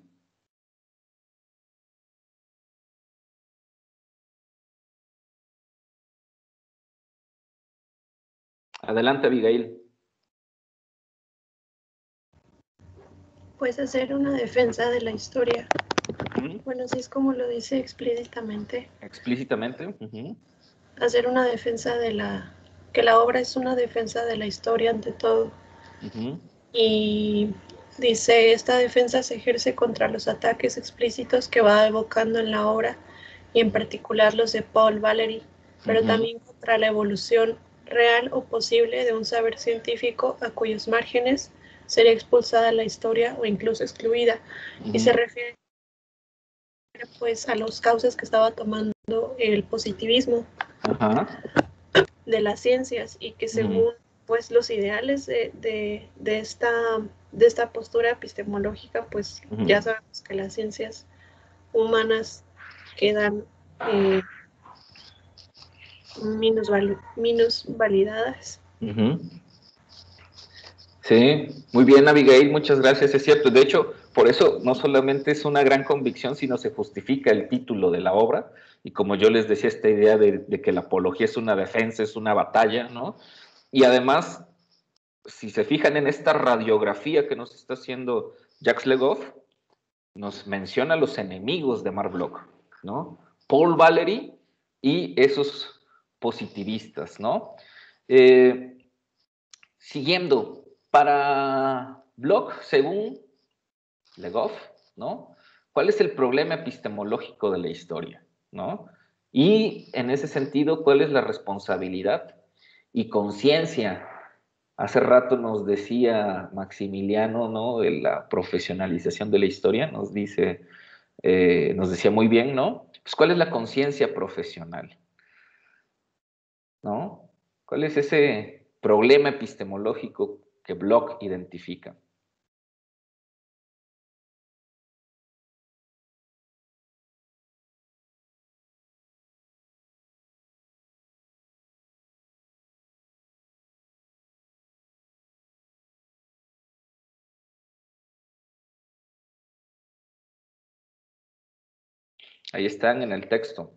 Adelante, Abigail. Pues hacer una defensa de la historia. Bueno, así es como lo dice explícitamente. Explícitamente. Hacer una defensa que la obra es una defensa de la historia ante todo. Y dice, esta defensa se ejerce contra los ataques explícitos que va evocando en la obra, y en particular los de Paul Valéry, pero también contra la evolución real o posible de un saber científico a cuyos márgenes sería expulsada la historia o incluso excluida. Y se refiere pues a los cauces que estaba tomando el positivismo de las ciencias, y que según pues los ideales de esta postura epistemológica, pues ya sabemos que las ciencias humanas quedan minusvalidadas. Sí, muy bien, Abigail, muchas gracias, es cierto. De hecho, por eso no solamente es una gran convicción, sino se justifica el título de la obra. Y como yo les decía, esta idea de que la apología es una defensa, es una batalla, ¿no? Y además, si se fijan en esta radiografía que nos está haciendo Jacques Le Goff, nos menciona los enemigos de Marc Bloch, ¿no? Paul Valéry y esos positivistas, ¿no? Siguiendo, para Bloch, según Le Goff, ¿no? ¿Cuál es el problema epistemológico de la historia, ¿no? Y en ese sentido, ¿cuál es la responsabilidad y conciencia? Hace rato nos decía Maximiliano, ¿no? De la profesionalización de la historia, nos decía muy bien, ¿no? Pues, ¿cuál es la conciencia profesional? ¿No? ¿Cuál es ese problema epistemológico que Bloch identifica? Ahí están en el texto.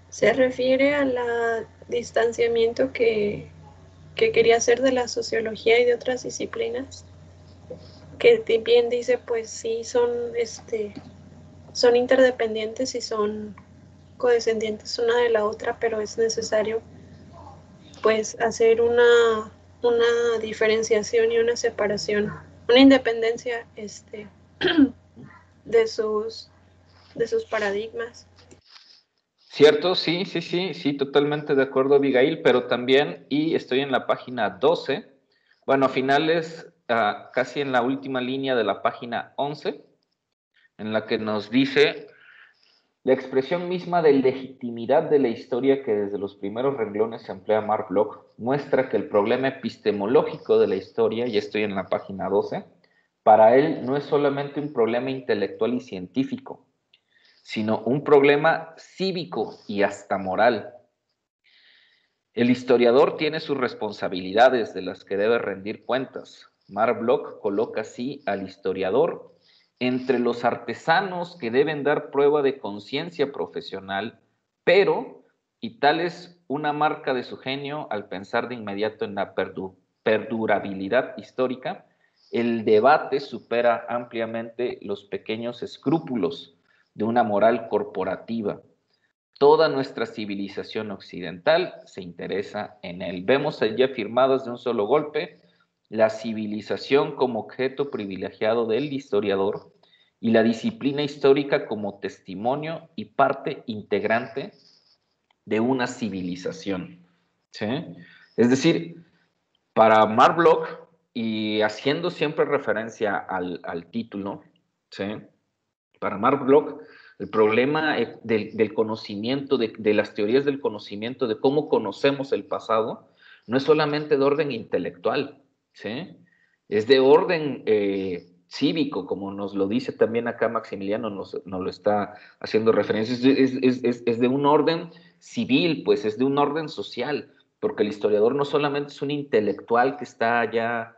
Se refiere al distanciamiento que quería hacer de la sociología y de otras disciplinas, que bien dice, pues sí, son interdependientes y son codescendientes una de la otra, pero es necesario pues hacer una diferenciación y una separación, una independencia de sus paradigmas. Cierto, sí, totalmente de acuerdo, Abigail, pero también, y estoy en la página 12, bueno, a finales, casi en la última línea de la página 11, en la que nos dice la expresión misma de legitimidad de la historia que desde los primeros renglones se emplea Marc Bloch muestra que el problema epistemológico de la historia, y estoy en la página 12, para él no es solamente un problema intelectual y científico, sino un problema cívico y hasta moral. El historiador tiene sus responsabilidades de las que debe rendir cuentas. Marc Bloch coloca así al historiador entre los artesanos que deben dar prueba de conciencia profesional, pero, y tal es una marca de su genio al pensar de inmediato en la perdurabilidad histórica, el debate supera ampliamente los pequeños escrúpulos de una moral corporativa. Toda nuestra civilización occidental se interesa en él. Vemos allí afirmadas de un solo golpe la civilización como objeto privilegiado del historiador y la disciplina histórica como testimonio y parte integrante de una civilización. ¿Sí? Es decir, para Marc Bloch, y haciendo siempre referencia al título, ¿sí? Para Marc Bloch, el problema del conocimiento, de las teorías del conocimiento, de cómo conocemos el pasado, no es solamente de orden intelectual, ¿sí? Es de orden cívico, como nos lo dice también acá Maximiliano, nos lo está haciendo referencia, es de un orden civil, pues es de un orden social, porque el historiador no solamente es un intelectual que está ya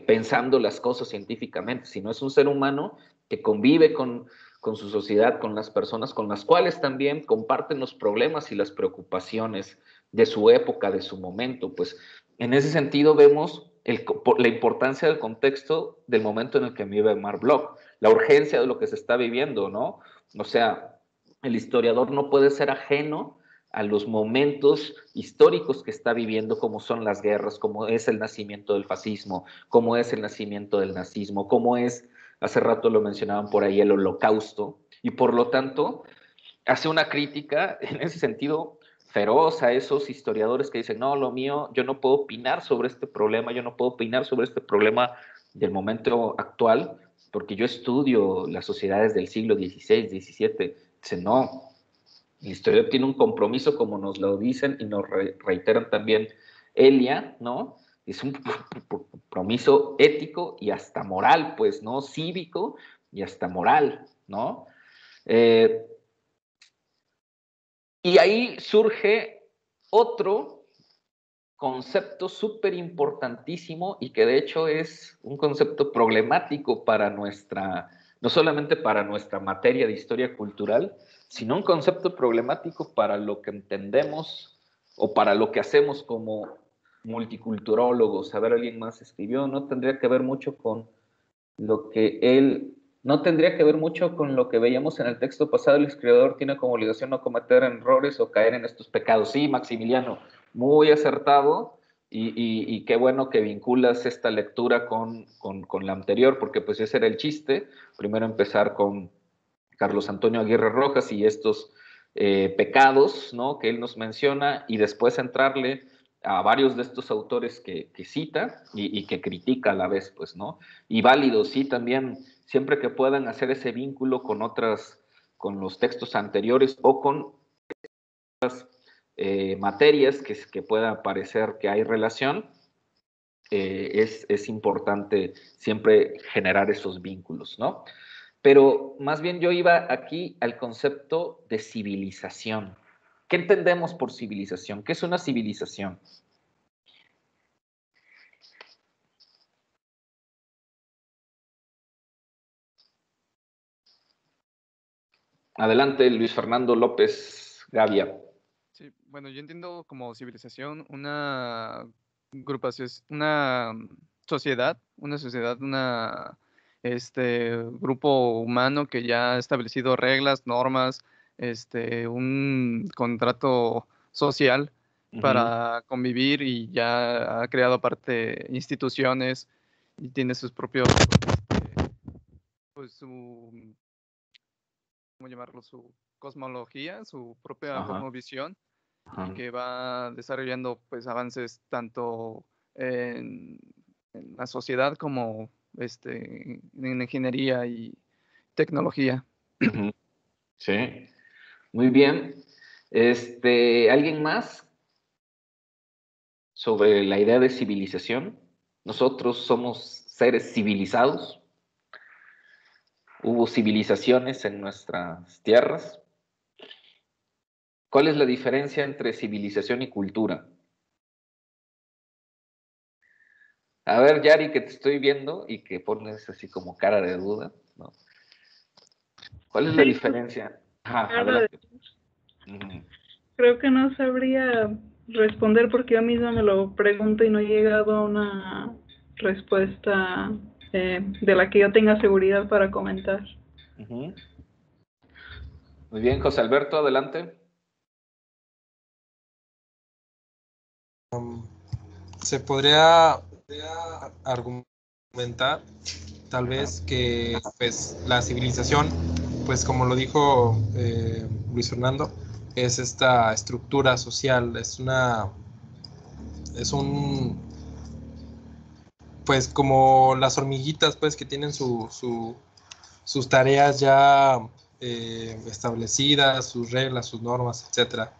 pensando las cosas científicamente, sino es un ser humano que convive con su sociedad, con las personas con las cuales también comparten los problemas y las preocupaciones de su época, de su momento. Pues en ese sentido vemos la importancia del contexto del momento en el que vive Marc Bloch, la urgencia de lo que se está viviendo, ¿no? O sea, el historiador no puede ser ajeno a los momentos históricos que está viviendo, como son las guerras, como es el nacimiento del fascismo, como es el nacimiento del nazismo, como es, hace rato lo mencionaban por ahí, el holocausto, y por lo tanto hace una crítica en ese sentido feroz a esos historiadores que dicen, no, lo mío, yo no puedo opinar sobre este problema, yo no puedo opinar sobre este problema del momento actual, porque yo estudio las sociedades del siglo XVI, XVII. Dice, no, el historiador tiene un compromiso, como nos lo dicen y nos reiteran también Elia, ¿no? Es un compromiso ético y hasta moral, pues, ¿no? Cívico y hasta moral, ¿no? Y ahí surge otro concepto súper importantísimo y que de hecho es un concepto problemático para no solamente para nuestra materia de historia cultural, sino un concepto problemático para lo que entendemos o para lo que hacemos como multiculturólogos. A ver, alguien más escribió, no tendría que ver mucho con lo que él, no tendría que ver mucho con lo que veíamos en el texto pasado. El escritor tiene como obligación no cometer errores o caer en estos pecados. Sí, Maximiliano, muy acertado, y qué bueno que vinculas esta lectura con la anterior, porque pues ese era el chiste. Primero empezar con Carlos Antonio Aguirre Rojas y estos pecados, ¿no?, que él nos menciona, y después entrarle a varios de estos autores que cita y que critica a la vez, pues, ¿no? Y válido, sí, también, siempre que puedan hacer ese vínculo con con los textos anteriores o con otras materias que pueda parecer que hay relación, es importante siempre generar esos vínculos, ¿no? Pero más bien yo iba aquí al concepto de civilización. ¿Qué entendemos por civilización? ¿Qué es una civilización? Adelante, Luis Fernando López Gavia. Sí, bueno, yo entiendo como civilización una agrupación, una sociedad, grupo humano que ya ha establecido reglas, normas, un contrato social para convivir, y ya ha creado aparte instituciones y tiene sus propios, pues ¿cómo llamarlo? Su cosmología, su propia cosmovisión, y que va desarrollando pues avances tanto en la sociedad como en ingeniería y tecnología. Sí, muy bien. ¿Alguien más sobre la idea de civilización? ¿Nosotros somos seres civilizados? hubo civilizaciones en nuestras tierras. ¿Cuál es la diferencia entre civilización y cultura? A ver, Yari, que te estoy viendo y que pones así como cara de duda, ¿no? ¿Cuál es la diferencia? Ajá, adelante. Creo que no sabría responder porque yo misma me lo pregunto y no he llegado a una respuesta de la que yo tenga seguridad para comentar. Muy bien, José Alberto, adelante. Se podría argumentar tal vez que pues la civilización, pues como lo dijo Luis Fernando, es esta estructura social, pues como las hormiguitas pues que tienen sus tareas ya establecidas, sus reglas, sus normas, etcétera.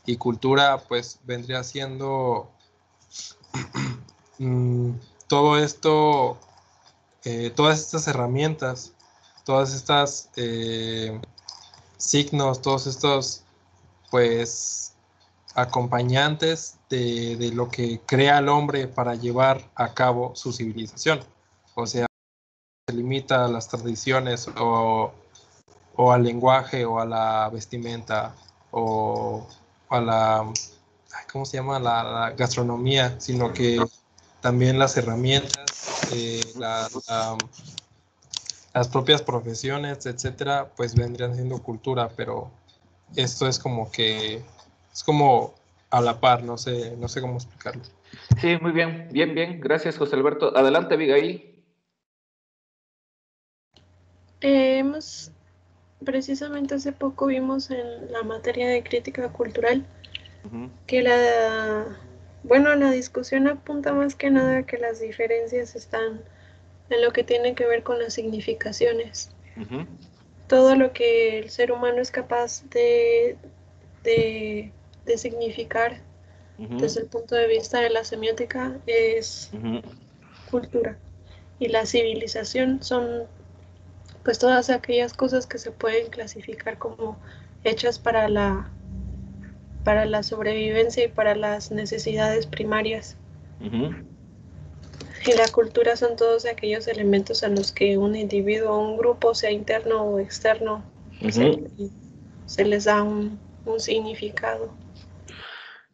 Y cultura pues vendría siendo todo esto, todas estas herramientas, todas estas signos, todos estos pues acompañantes de lo que crea el hombre para llevar a cabo su civilización. O sea, se limita a las tradiciones o al lenguaje o a la vestimenta o a la, ¿cómo se llama? La gastronomía, sino que también las herramientas, las propias profesiones, etcétera, pues vendrían siendo cultura, pero esto es como que es como a la par, no sé cómo explicarlo. Sí, muy bien, bien, gracias José Alberto. Adelante, Abigail. Precisamente hace poco vimos en la materia de crítica cultural que la discusión apunta más que nada a que las diferencias están en lo que tiene que ver con las significaciones. Todo lo que el ser humano es capaz de significar desde el punto de vista de la semiótica es cultura. Y la civilización son pues todas aquellas cosas que se pueden clasificar como hechas para la sobrevivencia y para las necesidades primarias. Y la cultura son todos aquellos elementos a los que un individuo o un grupo, sea interno o externo, se les da un significado.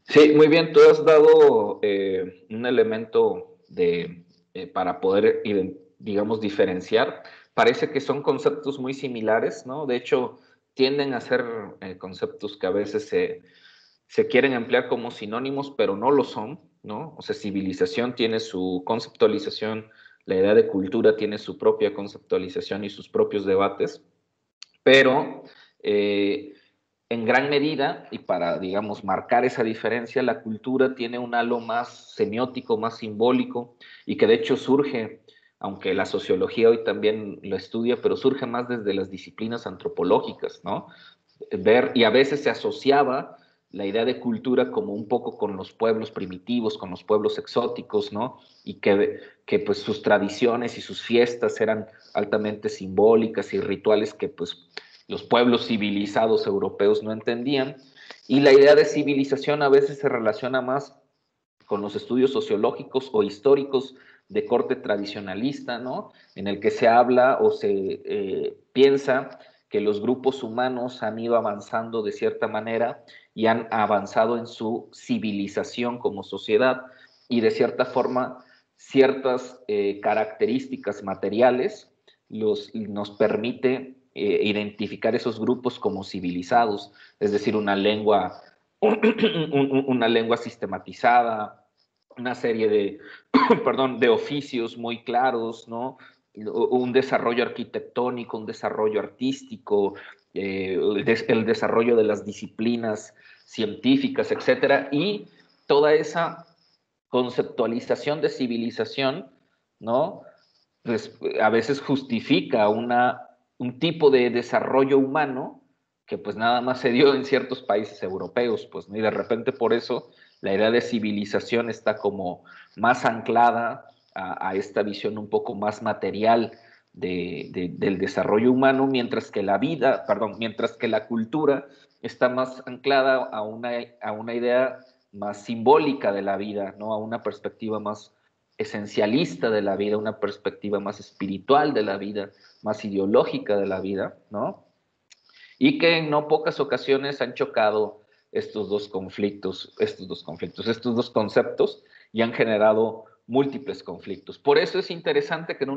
Sí, muy bien, tú has dado un elemento para poder, digamos, diferenciar. Parece que son conceptos muy similares, ¿no? De hecho, tienden a ser conceptos que a veces se quieren emplear como sinónimos, pero no lo son, ¿no? O sea, civilización tiene su conceptualización, la idea de cultura tiene su propia conceptualización y sus propios debates, pero en gran medida, y para, digamos, marcar esa diferencia, la cultura tiene un halo más semiótico, más simbólico, y que de hecho surge, aunque la sociología hoy también lo estudia, pero surge más desde las disciplinas antropológicas, ¿no? Y a veces se asociaba la idea de cultura como un poco con los pueblos primitivos, con los pueblos exóticos, ¿no? Y que pues sus tradiciones y sus fiestas eran altamente simbólicas y rituales que pues los pueblos civilizados europeos no entendían. Y la idea de civilización a veces se relaciona más con los estudios sociológicos o históricos de corte tradicionalista, ¿no? En el que se habla o se piensa que los grupos humanos han ido avanzando de cierta manera y han avanzado en su civilización como sociedad y de cierta forma ciertas características materiales nos permite identificar esos grupos como civilizados, es decir, una lengua sistematizada, una serie de oficios muy claros, ¿no? Un desarrollo arquitectónico, un desarrollo artístico, el desarrollo de las disciplinas científicas, etcétera, y toda esa conceptualización de civilización, ¿no? Pues, a veces justifica un tipo de desarrollo humano que pues nada más se dio en ciertos países europeos, pues, ¿no? Y de repente por eso la idea de civilización está como más anclada a esta visión un poco más material del desarrollo humano, mientras que mientras que la cultura está más anclada a una idea más simbólica de la vida, ¿no? A una perspectiva más esencialista de la vida, una perspectiva más espiritual de la vida, más ideológica de la vida, ¿no? Y que en no pocas ocasiones han chocado estos dos conceptos, y han generado múltiples conflictos. Por eso es interesante que en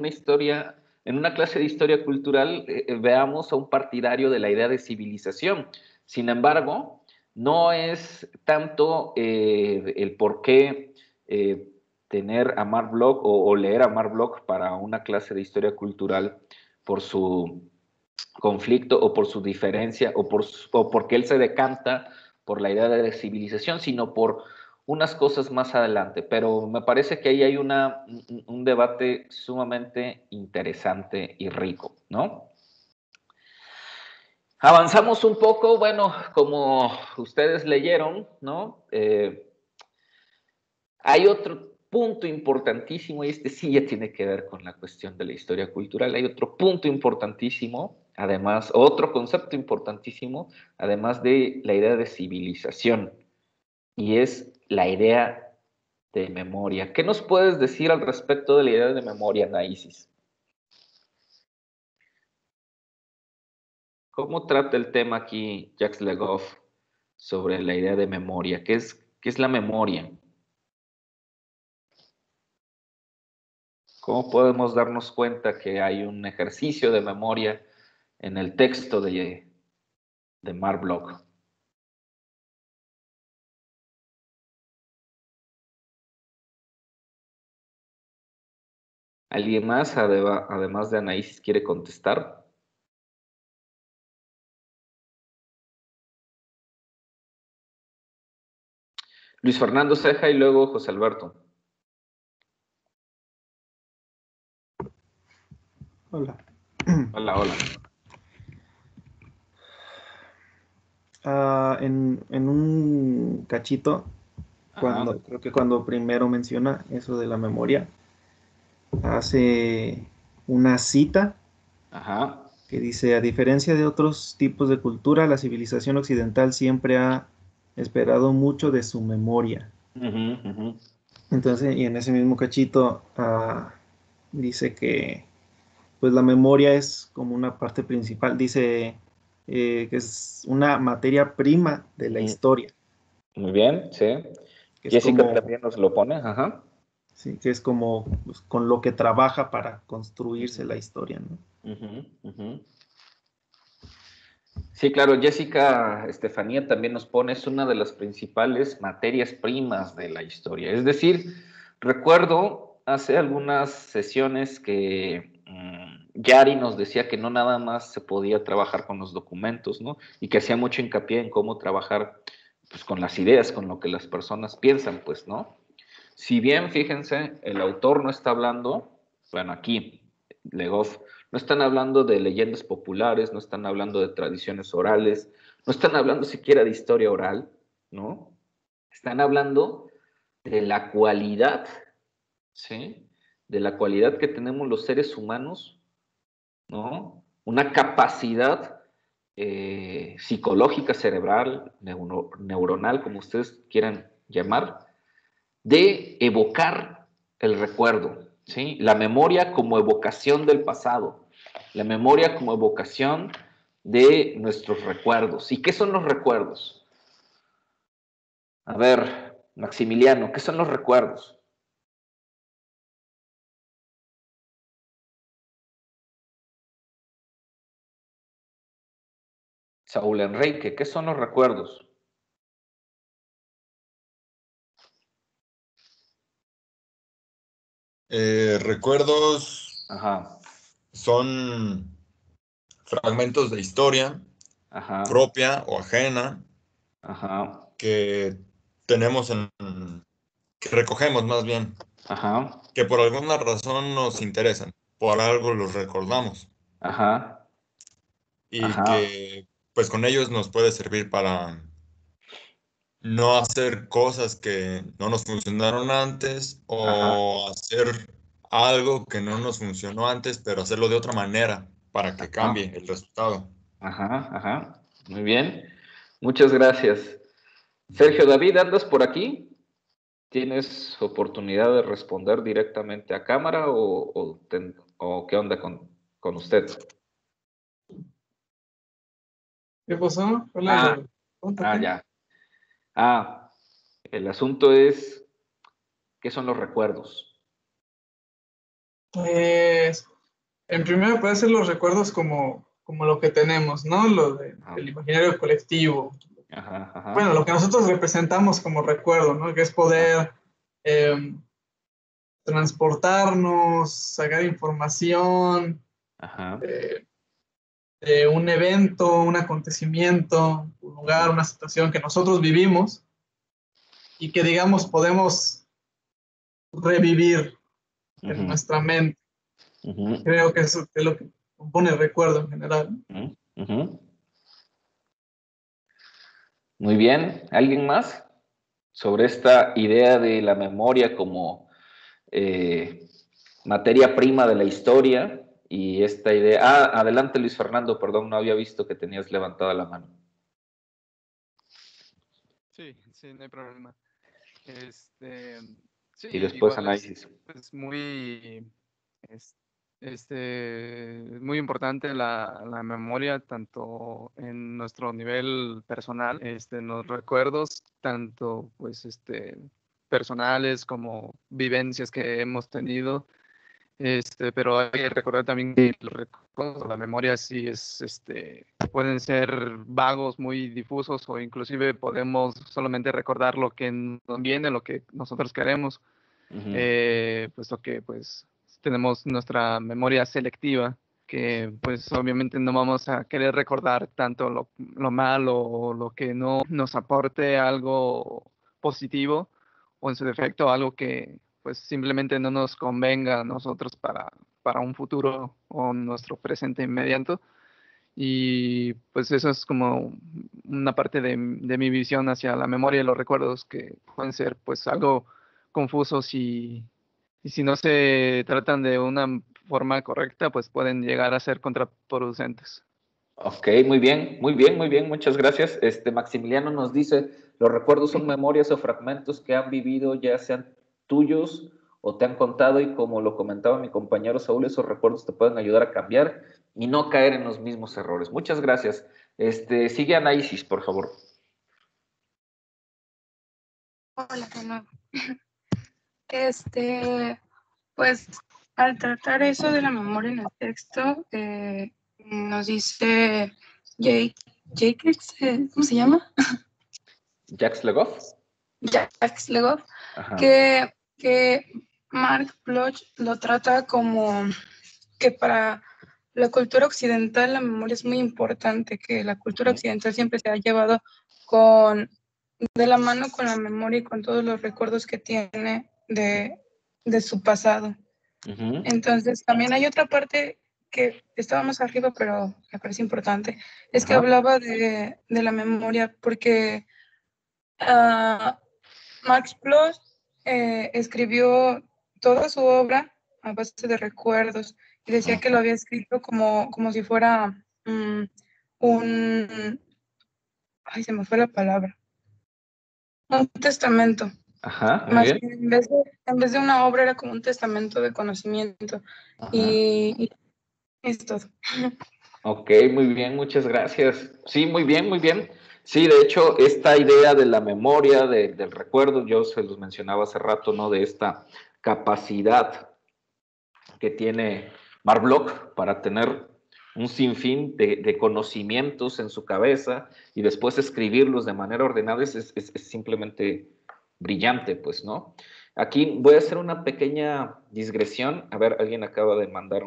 una clase de historia cultural, veamos a un partidario de la idea de civilización. Sin embargo, no es tanto el por qué tener a Marc Bloch o leer a Marc Bloch para una clase de historia cultural por su conflicto o por su diferencia o porque él se decanta por la idea de civilización, sino por unas cosas más adelante. Pero me parece que ahí hay un debate sumamente interesante y rico, ¿no? Avanzamos un poco, bueno, como ustedes leyeron, ¿no? Hay otro punto importantísimo, y este sí ya tiene que ver con la cuestión de la historia cultural. Hay otro punto importantísimo, además, otro concepto importantísimo, además de la idea de civilización, y es la idea de memoria. ¿Qué nos puedes decir al respecto de la idea de memoria, Anaísis? ¿Cómo trata el tema aquí Jacques Le Goff sobre la idea de memoria? ¿Qué es la memoria? ¿Cómo podemos darnos cuenta que hay un ejercicio de memoria en el texto de Marc Bloch? ¿Alguien más, además de Anaísis, quiere contestar? Luis Fernando Ceja y luego José Alberto. Hola. Hola, hola. En un cachito, creo que cuando primero menciona eso de la memoria, hace una cita que dice: a diferencia de otros tipos de cultura, la civilización occidental siempre ha esperado mucho de su memoria. Entonces, y en ese mismo cachito dice que pues la memoria es como una parte principal, dice que es una materia prima de la historia. Muy bien, sí. Jessica también nos lo pone, Sí, que es como pues, con lo que trabaja para construirse la historia, ¿no? Sí, claro, Jessica Estefanía también nos pone, es una de las principales materias primas de la historia. Es decir, recuerdo hace algunas sesiones que Yari nos decía que no nada más se podía trabajar con los documentos, ¿no? Y que hacía mucho hincapié en cómo trabajar pues, con las ideas, con lo que las personas piensan, pues, ¿no? Si bien, fíjense, el autor no está hablando, bueno, aquí, Le Goff, no están hablando de leyendas populares, no están hablando de tradiciones orales, no están hablando siquiera de historia oral, ¿no? Están hablando de la cualidad, ¿sí? De la cualidad que tenemos los seres humanos, ¿no? Una capacidad psicológica, cerebral, neuronal, como ustedes quieran llamar, de evocar el recuerdo, ¿sí? La memoria como evocación del pasado, la memoria como evocación de nuestros recuerdos. ¿Y qué son los recuerdos? A ver, Maximiliano, ¿qué son los recuerdos? Saúl Enrique, ¿qué son los recuerdos? Recuerdos son fragmentos de historia propia o ajena que tenemos que recogemos más bien, que por alguna razón nos interesan, por algo los recordamos. Y que pues con ellos nos puede servir para no hacer cosas que no nos funcionaron antes o hacer algo que no nos funcionó antes, pero hacerlo de otra manera para que cambie el resultado. Ajá, ajá. Muy bien. Muchas gracias. Sergio David, ¿andas por aquí? ¿Tienes oportunidad de responder directamente a cámara o qué onda con usted? ¿Qué pasó? Hola, ya. El asunto es, ¿qué son los recuerdos? Pues, en primero puede ser los recuerdos como lo que tenemos, ¿no? El imaginario colectivo. Ajá, ajá. Bueno, lo que nosotros representamos como recuerdo, ¿no? Que es poder transportarnos, sacar información de un evento, un acontecimiento, un lugar, una situación que nosotros vivimos y que, digamos, podemos revivir en nuestra mente. Creo que eso es lo que compone el recuerdo en general. Muy bien. ¿Alguien más? Sobre esta idea de la memoria como materia prima de la historia y esta idea... adelante Luis Fernando, perdón, no había visto que tenías levantada la mano. Sí, no hay problema. Sí, Y después igual análisis. es muy, muy importante la memoria, tanto en nuestro nivel personal, en los recuerdos, tanto pues personales como vivencias que hemos tenido. Pero hay que recordar también que los recuerdos, la memoria sí pueden ser vagos, muy difusos, o inclusive podemos solamente recordar lo que nos viene, lo que nosotros queremos, puesto que pues tenemos nuestra memoria selectiva, que pues obviamente no vamos a querer recordar tanto lo malo o lo que no nos aporte algo positivo, o en su defecto algo que pues simplemente no nos convenga a nosotros para un futuro o nuestro presente inmediato. Y pues eso es como una parte de mi visión hacia la memoria y los recuerdos, que pueden ser pues algo confusos, y si no se tratan de una forma correcta, pues pueden llegar a ser contraproducentes. Ok, muy bien, muy bien, muy bien, muchas gracias. Maximiliano nos dice, los recuerdos son memorias o fragmentos que han vivido, ya sean tuyos o te han contado, y como lo comentaba mi compañero Saúl, esos recuerdos te pueden ayudar a cambiar y no caer en los mismos errores. Muchas gracias. Sigue análisis, por favor. Hola, de nuevo. Pues al tratar eso de la memoria en el texto, nos dice Jacques, ¿cómo se llama? Jacques Legoff. Jacques Legoff, que Marc Bloch lo trata como que para la cultura occidental la memoria es muy importante, que la cultura occidental siempre se ha llevado de la mano con la memoria y con todos los recuerdos que tiene de su pasado. Entonces también hay otra parte que estaba más arriba, pero me parece importante, es que hablaba de la memoria, porque Max Bloch escribió toda su obra a base de recuerdos, y decía que lo había escrito como si fuera ay, se me fue la palabra, un testamento. Muy bien. En vez de una obra era como un testamento de conocimiento. Y es todo. Ok, muy bien, muchas gracias. Sí, muy bien, muy bien. Sí, de hecho, esta idea de la memoria, del recuerdo, yo se los mencionaba hace rato, ¿no? De esta capacidad que tiene Marc Bloch para tener un sinfín de conocimientos en su cabeza y después escribirlos de manera ordenada es simplemente brillante, pues, ¿no? Aquí voy a hacer una pequeña digresión. A ver, alguien acaba de mandar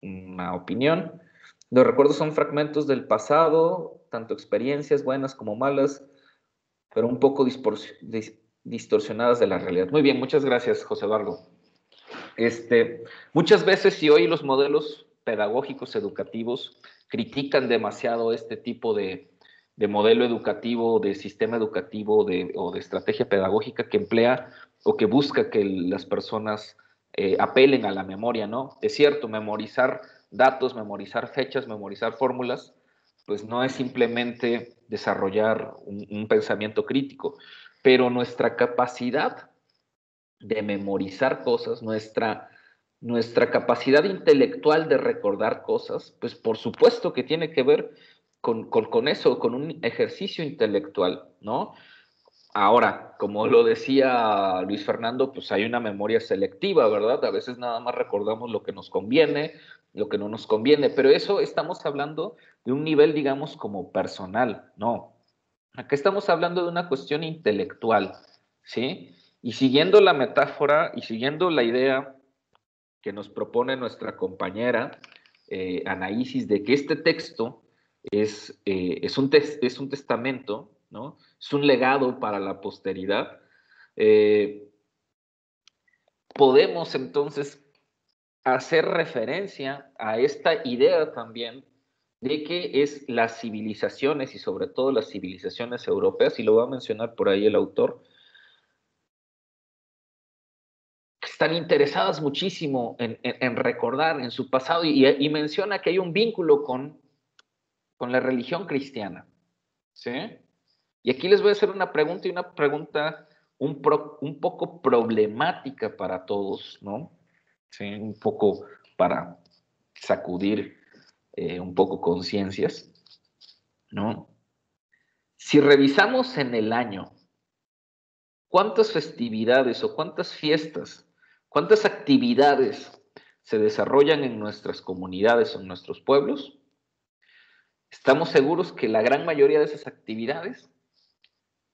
una opinión. Los recuerdos son fragmentos del pasado, tanto experiencias buenas como malas, pero un poco distorsionadas de la realidad. Muy bien, muchas gracias, José Eduardo. Muchas veces, y hoy los modelos pedagógicos educativos critican demasiado este tipo de modelo educativo, de sistema educativo o de estrategia pedagógica que emplea o que busca que las personas apelen a la memoria, ¿no? Es cierto, memorizar datos, memorizar fechas, memorizar fórmulas, pues no es simplemente desarrollar un pensamiento crítico, pero nuestra capacidad de memorizar cosas, nuestra capacidad intelectual de recordar cosas, pues por supuesto que tiene que ver con eso, con un ejercicio intelectual, ¿no? Ahora, como lo decía Luis Fernando, pues hay una memoria selectiva, ¿verdad? A veces nada más recordamos lo que nos conviene, lo que no nos conviene, pero eso estamos hablando de un nivel, digamos, como personal, ¿no? Acá estamos hablando de una cuestión intelectual, ¿sí? Y siguiendo la metáfora y siguiendo la idea que nos propone nuestra compañera Anaísis de que este texto es un testamento, ¿no? Es un legado para la posteridad. Podemos entonces hacer referencia a esta idea también de que es las civilizaciones y sobre todo las civilizaciones europeas, y lo va a mencionar por ahí el autor, que están interesadas muchísimo en recordar en su pasado y menciona que hay un vínculo con la religión cristiana, ¿sí? Y aquí les voy a hacer una pregunta y una pregunta un poco problemática para todos, ¿no? ¿Sí? Un poco para sacudir un poco conciencias, ¿no? Si revisamos en el año, ¿cuántas festividades o cuántas fiestas, cuántas actividades se desarrollan en nuestras comunidades o en nuestros pueblos? Estamos seguros que la gran mayoría de esas actividades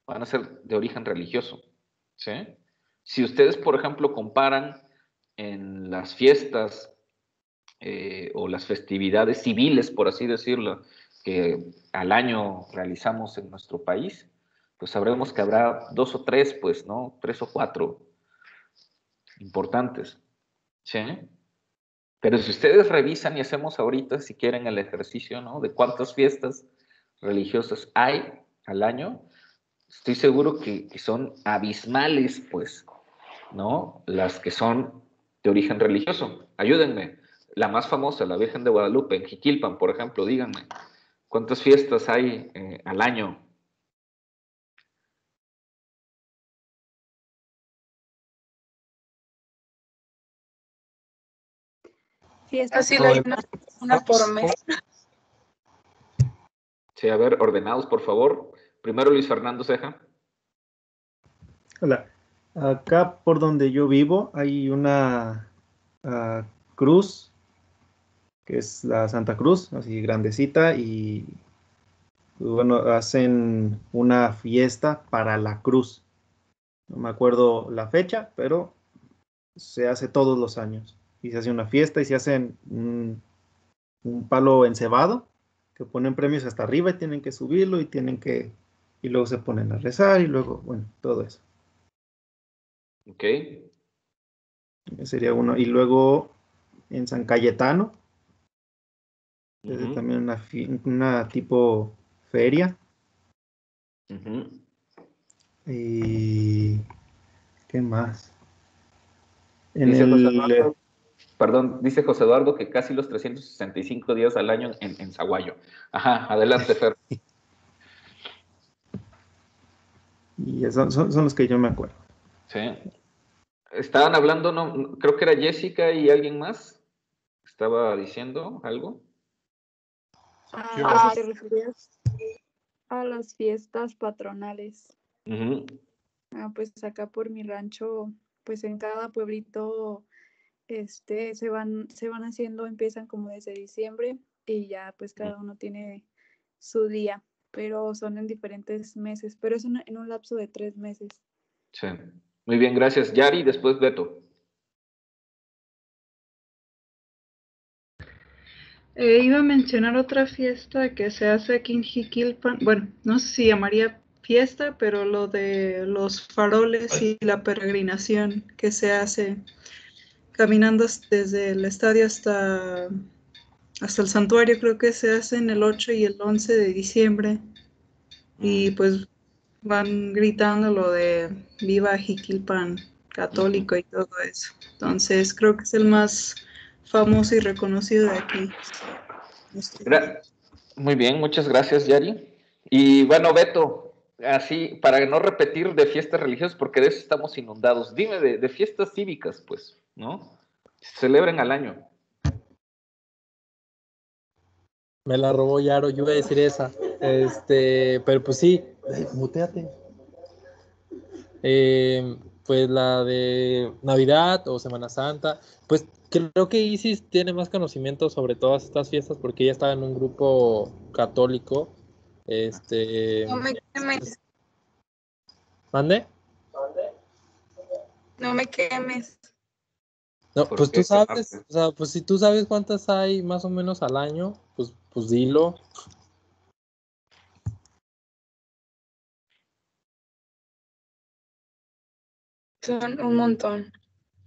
van a ser de origen religioso, ¿sí? Si ustedes, por ejemplo, comparan en las fiestas o las festividades civiles, por así decirlo, que al año realizamos en nuestro país, pues sabremos que habrá 2 o 3, pues, ¿no? 3 o 4 importantes, ¿sí? Pero si ustedes revisan y hacemos ahorita, si quieren, el ejercicio, ¿no? De cuántas fiestas religiosas hay al año, estoy seguro que son abismales, pues, ¿no? Las que son de origen religioso. Ayúdenme. La más famosa, la Virgen de Guadalupe, en Jiquilpan, por ejemplo, díganme, ¿cuántas fiestas hay al año? Fiestas sí la hay una por mes. Sí, a ver, ordenados, por favor. Primero Luis Fernando Ceja. Hola. Acá por donde yo vivo hay una cruz, que es la Santa Cruz, así grandecita, y bueno, hacen una fiesta para la cruz. No me acuerdo la fecha, pero se hace todos los años. Y se hace una fiesta y se hacen un palo encebado, que ponen premios hasta arriba y tienen que subirlo y luego se ponen a rezar y luego, bueno, todo eso. Ok. Sería uno. Y luego en San Cayetano, también una tipo feria. Y ¿qué más? Dice José Eduardo que casi los 365 días al año en Zaguayo. Ajá, adelante, Fer. Y son los que yo me acuerdo. Sí. Estaban hablando, no, creo que era Jessica y alguien más. ¿Estaba diciendo algo? ¿Te referías a las fiestas patronales? Pues acá por mi rancho, pues en cada pueblito se van haciendo, empiezan como desde diciembre y ya pues cada uno tiene su día, pero son en diferentes meses, pero es en un lapso de 3 meses. Sí, muy bien, gracias. Yari, después Beto. Iba a mencionar otra fiesta que se hace aquí en Jiquilpan, bueno, no sé si llamaría fiesta, pero lo de los faroles y la peregrinación que se hace caminando desde el estadio hasta el santuario, creo que se hacen el 8 y el 11 de diciembre. Y pues van gritando lo de Viva Jiquilpan católico y todo eso. Entonces creo que es el más famoso y reconocido de aquí. Muy bien, muchas gracias, Yari. Y bueno, Beto, así, para no repetir de fiestas religiosas, porque de eso estamos inundados, dime de fiestas cívicas, pues, ¿no? Se celebran al año. Me la robó Yaro, yo iba a decir esa. Pero pues sí, muteate. Pues la de Navidad o Semana Santa, pues creo que Isis tiene más conocimiento sobre todas estas fiestas porque ella estaba en un grupo católico. No me quemes. ¿Mande? No me quemes. No, pues tú sabes, o sea, pues si tú sabes cuántas hay más o menos al año, pues dilo. Son un montón,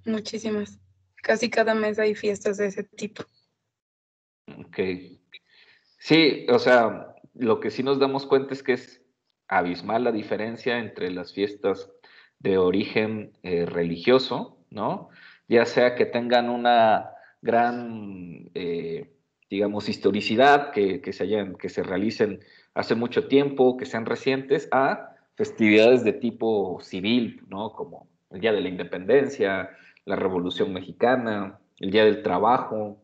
muchísimas. Casi cada mes hay fiestas de ese tipo. Ok. Sí, o sea, lo que sí nos damos cuenta es que es abismal la diferencia entre las fiestas de origen religioso, ¿no? Ya sea que tengan una gran, digamos, historicidad, que se realicen hace mucho tiempo, que sean recientes, a festividades de tipo civil, ¿no? Como el Día de la Independencia, la Revolución Mexicana, el Día del Trabajo,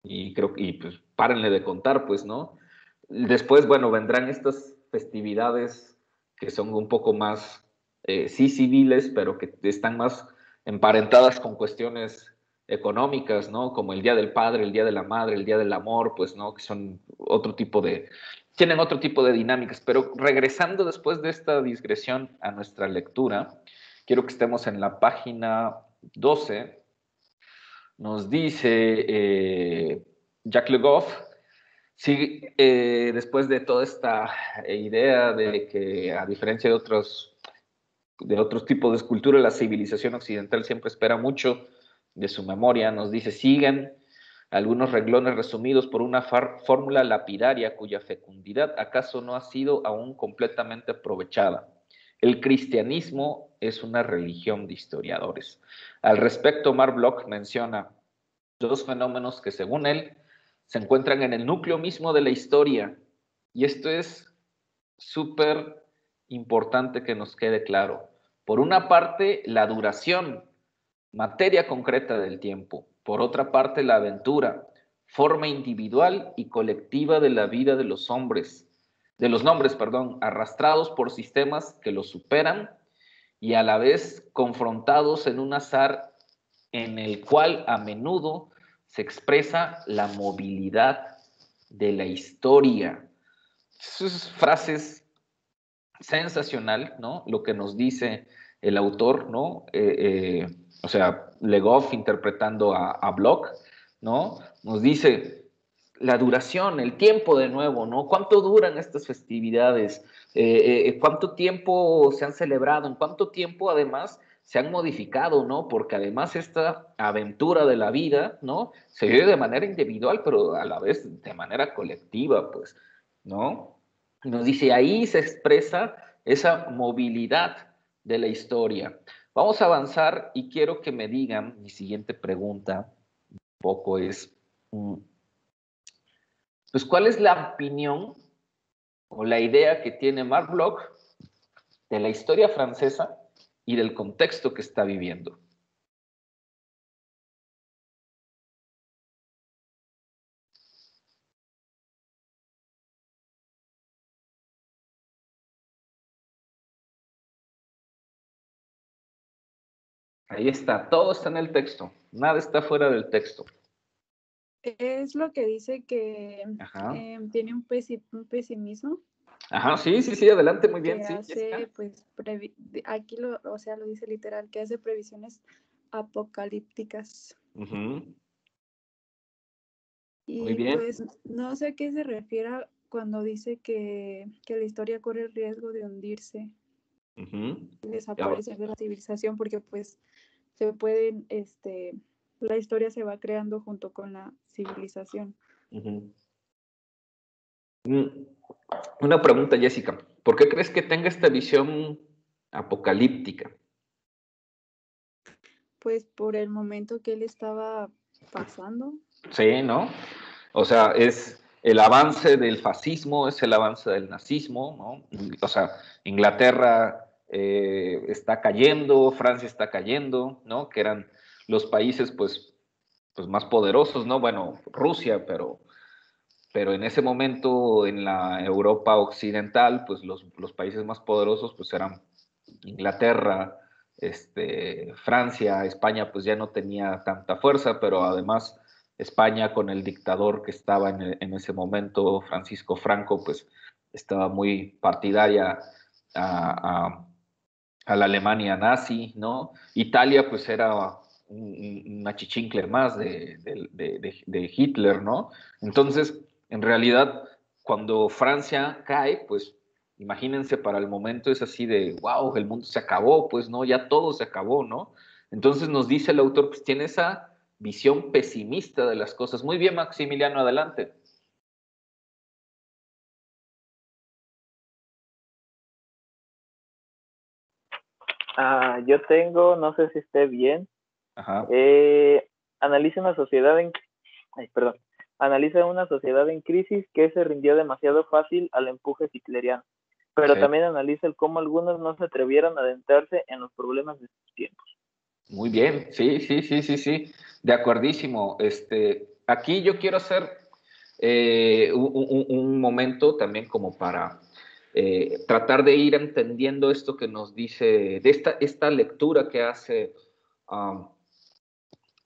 y creo que, pues, párenle de contar, pues, ¿no? Después, bueno, vendrán estas festividades que son un poco más, sí, civiles, pero que están más emparentadas con cuestiones económicas, ¿no? Como el Día del Padre, el Día de la Madre, el Día del Amor, pues, ¿no? Que son tienen otro tipo de dinámicas. Pero regresando después de esta digresión a nuestra lectura, quiero que estemos en la página 12. Nos dice Jacques Le Goff, sí, después de toda esta idea de que, a diferencia de otros tipos de escultura, la civilización occidental siempre espera mucho de su memoria, nos dice, siguen algunos renglones resumidos por una fórmula lapidaria cuya fecundidad acaso no ha sido aún completamente aprovechada. El cristianismo es una religión de historiadores. Al respecto, Marc Bloch menciona dos fenómenos que, según él, se encuentran en el núcleo mismo de la historia. Y esto es súper importante que nos quede claro. Por una parte, la duración, materia concreta del tiempo. Por otra parte, la aventura, forma individual y colectiva de la vida de los nombres, arrastrados por sistemas que los superan y a la vez confrontados en un azar en el cual a menudo se expresa la movilidad de la historia. Sus frases sensacional, ¿no? Lo que nos dice el autor, ¿no? O sea, Le Goff interpretando a Bloch, ¿no? Nos dice la duración, el tiempo de nuevo, ¿no? ¿Cuánto duran estas festividades? ¿Cuánto tiempo se han celebrado? ¿En cuánto tiempo, además, se han modificado, ¿no? Porque además esta aventura de la vida, ¿no? Se vive de manera individual, pero a la vez de manera colectiva, pues, ¿no? Nos dice, ahí se expresa esa movilidad de la historia. Vamos a avanzar y quiero que me digan, mi siguiente pregunta un poco es, pues, ¿cuál es la opinión o la idea que tiene Marc Bloch de la historia francesa y del contexto que está viviendo? Ahí está, todo está en el texto, nada está fuera del texto. Es lo que dice que tiene un pesimismo. Ajá, sí, adelante, muy bien. Que sí, hace, pues, aquí lo dice literal, que hace previsiones apocalípticas. Y muy bien. Pues no sé a qué se refiere cuando dice que la historia corre el riesgo de hundirse, desaparecer de la civilización, porque pues se pueden, la historia se va creando junto con la civilización. Una pregunta, Jessica. ¿Por qué crees que tenga esta visión apocalíptica? pues por el momento que él estaba pasando. Sí, ¿no? O sea, es el avance del fascismo, es el avance del nazismo, ¿no? O sea, Inglaterra está cayendo, Francia está cayendo, ¿no? Que eran los países, pues más poderosos, ¿no? Bueno, Rusia, pero en ese momento en la Europa occidental, pues los países más poderosos pues eran Inglaterra, Francia, España pues ya no tenía tanta fuerza, pero además España con el dictador que estaba en ese momento, Francisco Franco, pues estaba muy partidaria a la Alemania nazi, ¿no? Italia pues era un achichincle más de Hitler, ¿no? Entonces, en realidad, cuando Francia cae, pues imagínense, para el momento es así de, wow, el mundo se acabó, pues no, ya todo se acabó, ¿no? Entonces nos dice el autor, pues tiene esa visión pesimista de las cosas. Muy bien, Maximiliano, adelante. Yo tengo, no sé si esté bien. Ajá. Analiza una sociedad en crisis que se rindió demasiado fácil al empuje hitleriano, pero Sí. también analiza el cómo algunos no se atrevieron a adentrarse en los problemas de sus tiempos. Muy bien, sí, de acuerdísimo. Aquí yo quiero hacer un momento también como para tratar de ir entendiendo esto que nos dice, de esta lectura que hace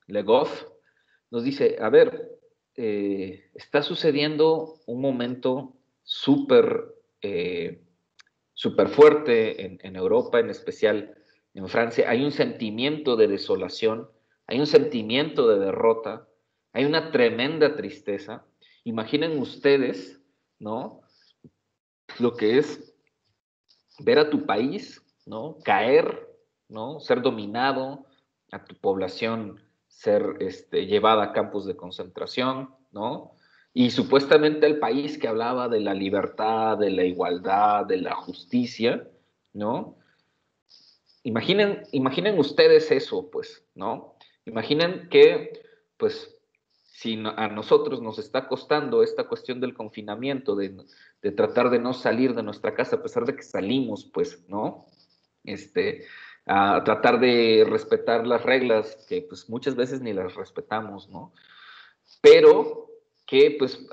Le Goff. Nos dice, a ver, está sucediendo un momento súper fuerte en Europa, en especial en Francia. Hay un sentimiento de desolación, hay un sentimiento de derrota, hay una tremenda tristeza. Imaginen ustedes, ¿no? Lo que es ver a tu país, ¿no? Caer, ¿no? Ser dominado, a tu población ser llevada a campos de concentración, ¿no? Y supuestamente el país que hablaba de la libertad, de la igualdad, de la justicia, ¿no? Imaginen ustedes eso, pues, ¿no? Imaginen que, pues, si a nosotros nos está costando esta cuestión del confinamiento, de tratar de no salir de nuestra casa, a pesar de que salimos, pues, ¿no? A tratar de respetar las reglas, que pues muchas veces ni las respetamos, ¿no? Pero que pues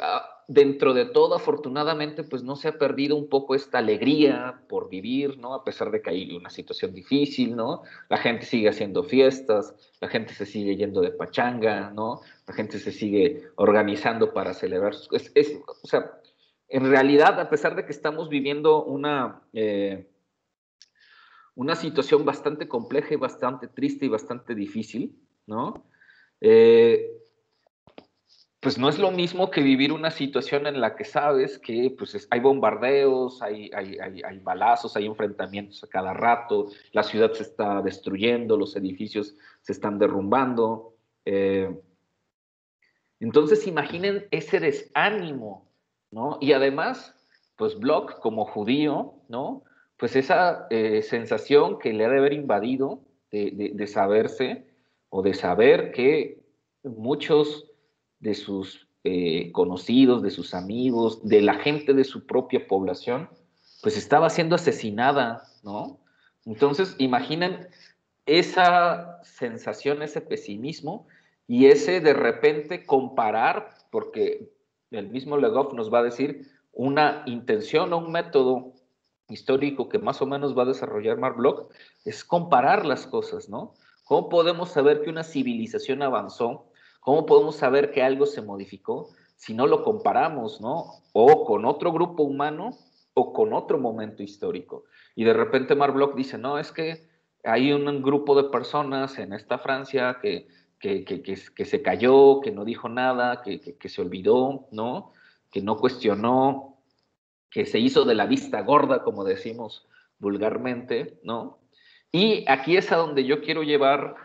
dentro de todo, afortunadamente, pues no se ha perdido un poco esta alegría por vivir, ¿no? A pesar de que hay una situación difícil, ¿no? La gente sigue haciendo fiestas, la gente se sigue yendo de pachanga, ¿no? La gente se sigue organizando para celebrar. O sea, en realidad, a pesar de que estamos viviendo una situación bastante compleja y bastante triste y bastante difícil, ¿no? Pues no es lo mismo que vivir una situación en la que sabes que pues, hay bombardeos, hay balazos, hay enfrentamientos a cada rato, la ciudad se está destruyendo, los edificios se están derrumbando. Entonces imaginen ese desánimo, ¿no? Y además, pues Bloch como judío, ¿no? Pues esa sensación que le ha de haber invadido de saberse o de saber que muchos de sus conocidos, de sus amigos, de la gente de su propia población, pues estaba siendo asesinada, ¿no? Entonces, imaginen esa sensación, ese pesimismo y ese de repente comparar, porque el mismo Le Goff nos va a decir una intención o un método histórico que más o menos va a desarrollar Marc Bloch, es comparar las cosas, ¿no? ¿Cómo podemos saber que una civilización avanzó? ¿Cómo podemos saber que algo se modificó si no lo comparamos, ¿no? O con otro grupo humano o con otro momento histórico. Y de repente Marc Bloch dice, no, es que hay un grupo de personas en esta Francia que se cayó, que no dijo nada, que se olvidó, ¿no? Que no cuestionó, que se hizo de la vista gorda, como decimos vulgarmente, ¿no? Y aquí es a donde yo quiero llevar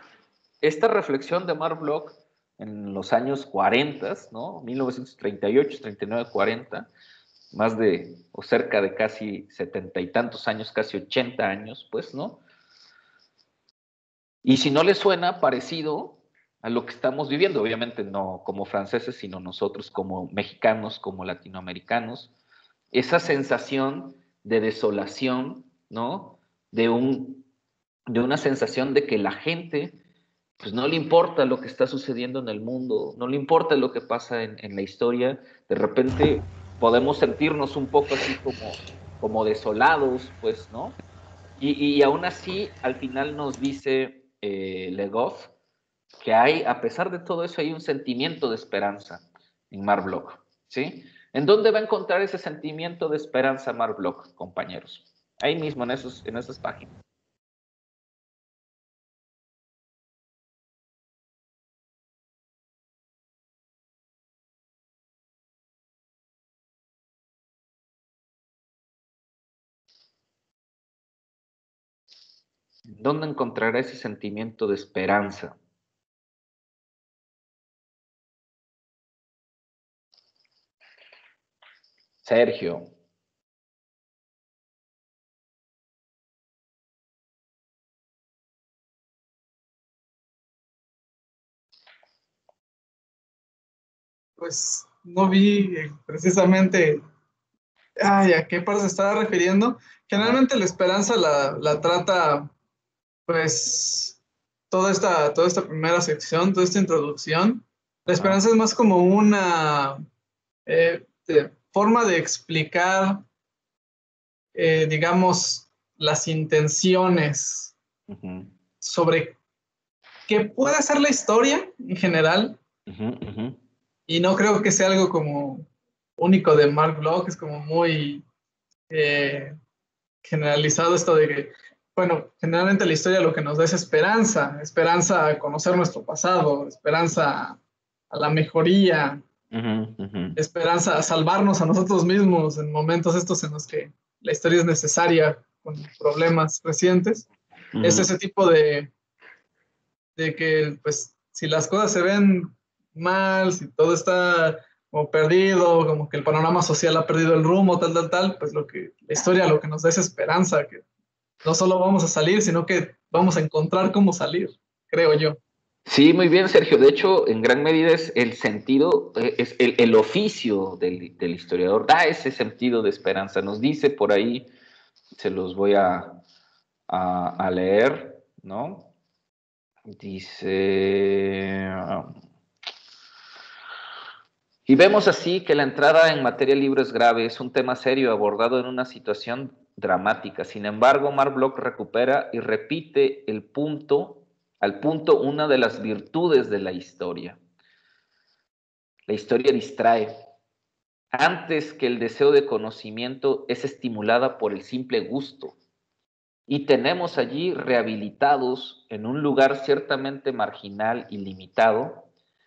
esta reflexión de Marc Bloch en los años 40, ¿no? 1938, 39, 40, más de, o cerca de casi 70 y tantos años, casi 80 años, pues, ¿no? Y si no les suena parecido a lo que estamos viviendo, obviamente no como franceses, sino nosotros como mexicanos, como latinoamericanos, esa sensación de desolación, ¿no? De una sensación de que la gente, pues no le importa lo que está sucediendo en el mundo, no le importa lo que pasa en la historia, de repente podemos sentirnos un poco así como desolados, pues, ¿no? Y aún así, al final nos dice Le Goff que hay, a pesar de todo eso, hay un sentimiento de esperanza en Marc Bloch, ¿sí? ¿En dónde va a encontrar ese sentimiento de esperanza Marc Bloch, compañeros? Ahí mismo, en esas páginas. ¿Dónde encontrará ese sentimiento de esperanza? Sergio. Pues no vi precisamente a qué parte se estaba refiriendo. Generalmente la esperanza la trata, pues, toda esta primera sección, toda esta introducción. La esperanza es más como una forma de explicar, digamos, las intenciones sobre qué puede ser la historia en general. Y no creo que sea algo como único de Marc Bloch, es como muy generalizado esto de que, bueno, generalmente la historia lo que nos da es esperanza, esperanza a conocer nuestro pasado, esperanza a la mejoría, esperanza a salvarnos a nosotros mismos en momentos estos en los que la historia es necesaria con problemas recientes. Es ese tipo de que, pues, si las cosas se ven mal, si todo está como perdido, como que el panorama social ha perdido el rumbo, tal, pues la historia lo que nos da es esperanza, que no solo vamos a salir, sino que vamos a encontrar cómo salir, creo yo. Sí, muy bien, Sergio. De hecho, en gran medida es el sentido, es el oficio del historiador, da ese sentido de esperanza. Nos dice por ahí, se los voy a leer, ¿no? Dice... Y vemos así que la entrada en materia libre es grave, es un tema serio abordado en una situación dramática. Sin embargo, Marc Bloch recupera y repite al punto una de las virtudes de la historia. La historia distrae. Antes que el deseo de conocimiento es estimulada por el simple gusto. Y tenemos allí rehabilitados en un lugar ciertamente marginal y limitado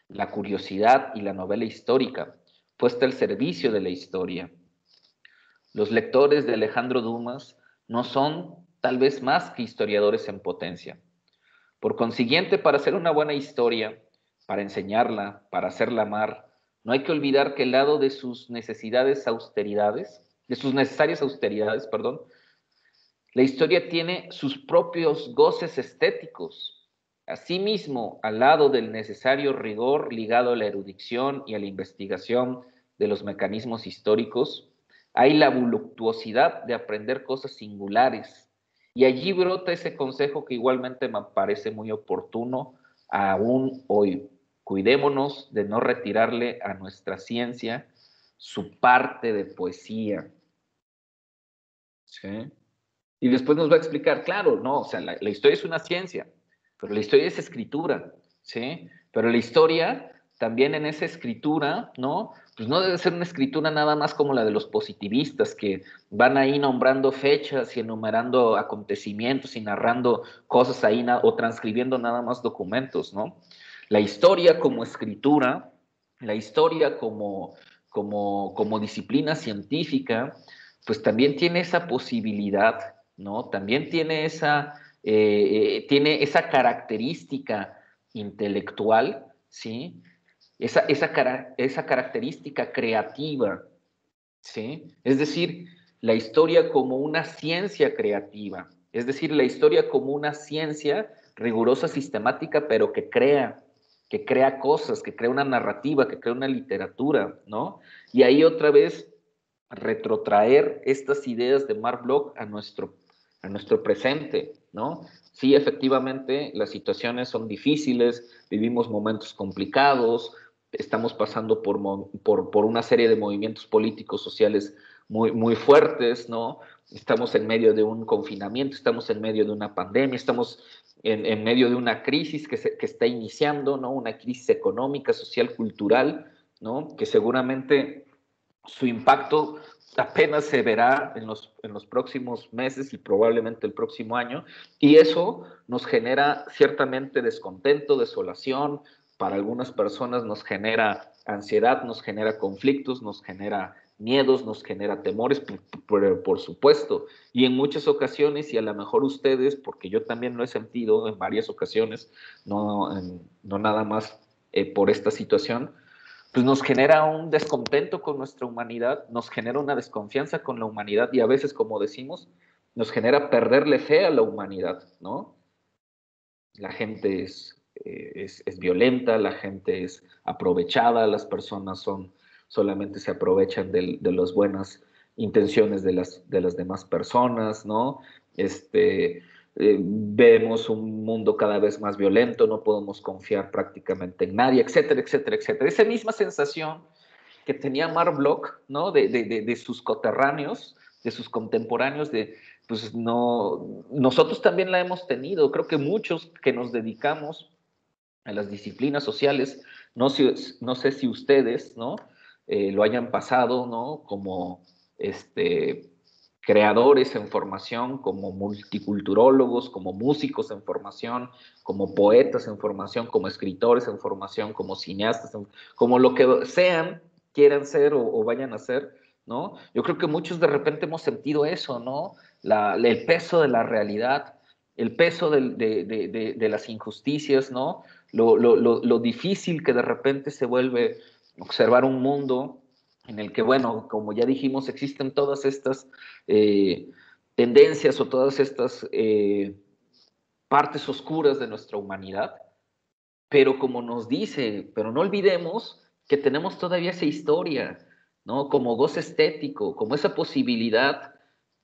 la curiosidad y la novela histórica, puesta al servicio de la historia. Los lectores de Alejandro Dumas no son tal vez más que historiadores en potencia. Por consiguiente, para hacer una buena historia, para enseñarla, para hacerla amar, no hay que olvidar que el lado de sus necesarias austeridades, la historia tiene sus propios goces estéticos. Asimismo, al lado del necesario rigor ligado a la erudición y a la investigación de los mecanismos históricos, hay la voluptuosidad de aprender cosas singulares. Y allí brota ese consejo que igualmente me parece muy oportuno aún hoy. Cuidémonos de no retirarle a nuestra ciencia su parte de poesía. ¿Sí? Y después nos va a explicar, claro, no, o sea, la historia es una ciencia, pero la historia es escritura, ¿sí? Pero la historia, también en esa escritura, ¿no? Pues no debe ser una escritura nada más como la de los positivistas, que van ahí nombrando fechas y enumerando acontecimientos y narrando cosas ahí, o transcribiendo nada más documentos, ¿no? La historia como escritura, la historia como disciplina científica, pues también tiene esa posibilidad, ¿no? También tiene esa característica intelectual, ¿sí? Esa característica creativa, ¿sí? Es decir, la historia como una ciencia creativa, es decir, la historia como una ciencia rigurosa, sistemática, pero que crea cosas, que crea una narrativa, que crea una literatura, ¿no? Y ahí otra vez retrotraer estas ideas de Marc Bloch a nuestro presente, ¿no? Sí, efectivamente, las situaciones son difíciles, vivimos momentos complicados, estamos pasando por una serie de movimientos políticos, sociales muy, muy fuertes, ¿no? Estamos en medio de un confinamiento, estamos en medio de una pandemia, estamos en medio de una crisis que está iniciando, ¿no? Una crisis económica, social, cultural, ¿no? Que seguramente su impacto apenas se verá en los próximos meses y probablemente el próximo año, y eso nos genera ciertamente descontento, desolación, para algunas personas nos genera ansiedad, nos genera conflictos, nos genera miedos, nos genera temores, por supuesto, y en muchas ocasiones, y a lo mejor ustedes, porque yo también lo he sentido en varias ocasiones, no nada más por esta situación, pues nos genera un descontento con nuestra humanidad, nos genera una desconfianza con la humanidad y a veces, como decimos, nos genera perderle fe a la humanidad, ¿no? La gente es violenta, la gente es aprovechada, las personas solamente se aprovechan de las buenas intenciones de las demás personas, ¿no? Vemos un mundo cada vez más violento, no podemos confiar prácticamente en nadie, etcétera, etcétera, etcétera. Esa misma sensación que tenía Marc Bloch, ¿no? De sus coterráneos, de sus contemporáneos, pues no, nosotros también la hemos tenido. Creo que muchos que nos dedicamos a las disciplinas sociales, no sé si ustedes, ¿no? Lo hayan pasado, ¿no? Como creadores en formación, como multiculturólogos, como músicos en formación, como poetas en formación, como escritores en formación, como cineastas, como lo que sean, quieran ser o vayan a ser, ¿no? Yo creo que muchos de repente hemos sentido eso, ¿no? El peso de la realidad, el peso de las injusticias, ¿no? Lo difícil que de repente se vuelve observar un mundo en el que, bueno, como ya dijimos, existen todas estas tendencias o todas estas partes oscuras de nuestra humanidad, pero como nos dice, pero no olvidemos que tenemos todavía esa historia, ¿no? Como goce estético, como esa posibilidad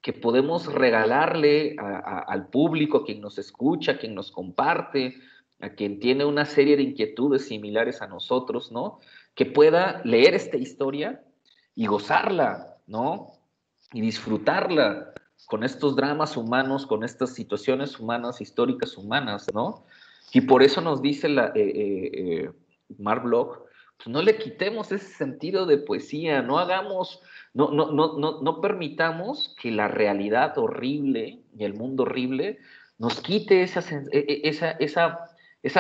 que podemos regalarle al público, a quien nos escucha, a quien nos comparte, a quien tiene una serie de inquietudes similares a nosotros, ¿no? Que pueda leer esta historia y gozarla, ¿no? Y disfrutarla con estos dramas humanos, con estas situaciones humanas, históricas humanas, ¿no? Y por eso nos dice Marc Bloch, pues no le quitemos ese sentido de poesía, no hagamos, no permitamos que la realidad horrible y el mundo horrible nos quite esa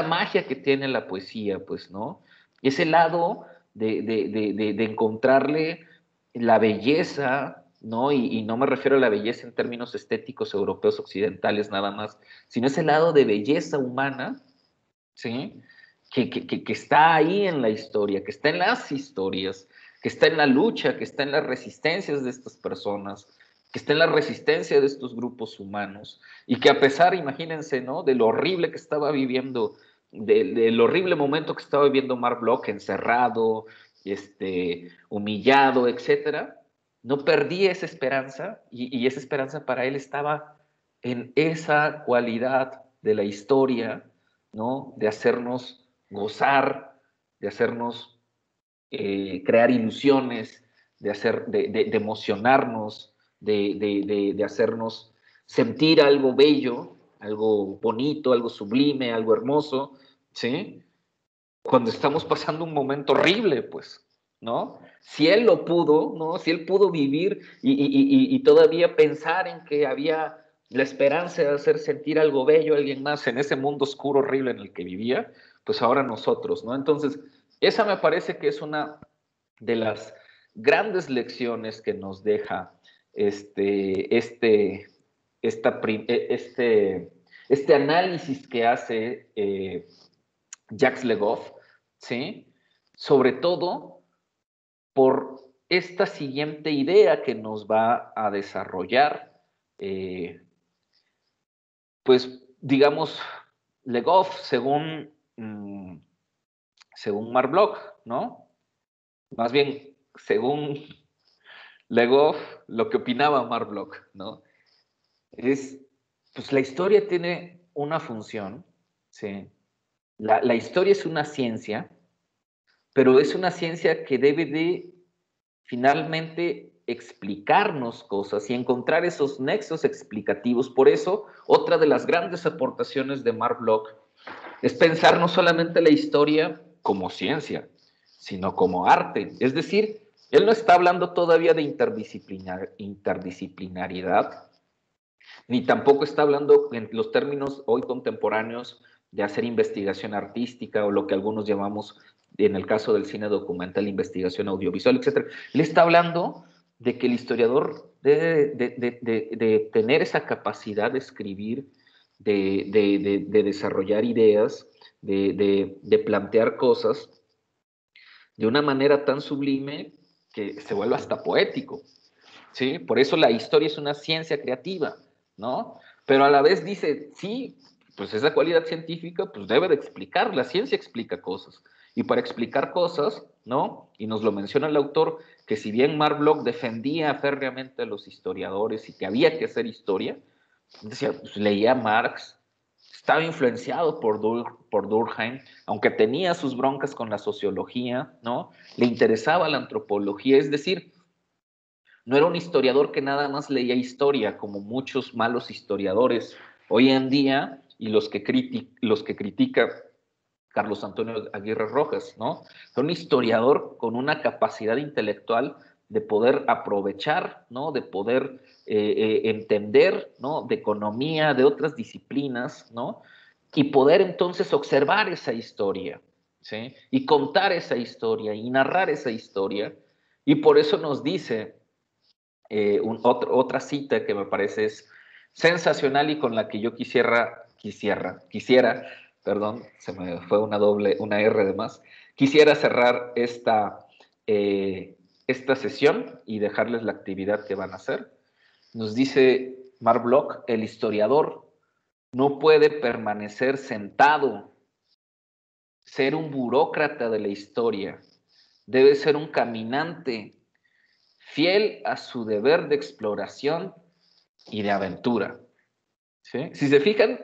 magia que tiene la poesía, pues, ¿no? Ese lado de encontrarle la belleza, ¿no? Y no me refiero a la belleza en términos estéticos europeos occidentales nada más, sino ese lado de belleza humana, ¿sí? Que está ahí en la historia, que está en las historias, que está en la lucha, que está en las resistencias de estas personas, que está en la resistencia de estos grupos humanos, y que a pesar, imagínense, ¿no? De lo horrible que estaba viviendo, del horrible momento que estaba viviendo Marc Bloch, encerrado, humillado, etcétera, no perdía esa esperanza, y esa esperanza para él estaba en esa cualidad de la historia, ¿no? De hacernos gozar, de hacernos crear ilusiones, de emocionarnos, de hacernos sentir algo bello, algo bonito, algo sublime, algo hermoso, ¿sí? Cuando estamos pasando un momento horrible, pues, ¿no? Si él lo pudo, ¿no? Si él pudo vivir y todavía pensar en que había la esperanza de hacer sentir algo bello a alguien más en ese mundo oscuro, horrible en el que vivía, pues ahora nosotros, ¿no? Entonces, esa me parece que es una de las grandes lecciones que nos deja este análisis que hace Jacques Le Goff, ¿sí? Sobre todo por esta siguiente idea que nos va a desarrollar, pues, digamos, Le Goff, según Mark Bloch, ¿no? Más bien, según Le Goff, lo que opinaba Mark Bloch, ¿no? Es, pues la historia tiene una función, ¿sí? La historia es una ciencia, pero es una ciencia que debe de finalmente explicarnos cosas y encontrar esos nexos explicativos. Por eso, otra de las grandes aportaciones de Mark Bloch es pensar no solamente la historia como ciencia, sino como arte. Es decir, él no está hablando todavía de interdisciplinaridad, ni tampoco está hablando en los términos hoy contemporáneos de hacer investigación artística o lo que algunos llamamos, en el caso del cine documental, investigación audiovisual, etc. Él está hablando de que el historiador debe de tener esa capacidad de escribir, de desarrollar ideas, de plantear cosas de una manera tan sublime que se vuelve hasta poético, ¿sí? Por eso la historia es una ciencia creativa, ¿no? Pero a la vez dice, sí, pues esa cualidad científica pues debe de explicar, la ciencia explica cosas. Y para explicar cosas, ¿no? Y nos lo menciona el autor, que si bien Mark Bloch defendía férreamente a los historiadores y que había que hacer historia, decía, pues leía Marx, estaba influenciado por Durkheim, aunque tenía sus broncas con la sociología, ¿no? Le interesaba la antropología, es decir, no era un historiador que nada más leía historia, como muchos malos historiadores hoy en día, y los que critica Carlos Antonio Aguirre Rojas, ¿no? Era un historiador con una capacidad intelectual de poder aprovechar, ¿no? De poder entender, ¿no? De economía, de otras disciplinas, ¿no? Y poder entonces observar esa historia, ¿sí? Y contar esa historia y narrar esa historia. Y por eso nos dice otra cita que me parece es sensacional y con la que yo quisiera, perdón, se me fue una R de más, quisiera cerrar esta sesión y dejarles la actividad que van a hacer. Nos dice Mark Bloch, el historiador no puede permanecer sentado, ser un burócrata de la historia, debe ser un caminante fiel a su deber de exploración y de aventura. ¿Sí? Si se fijan,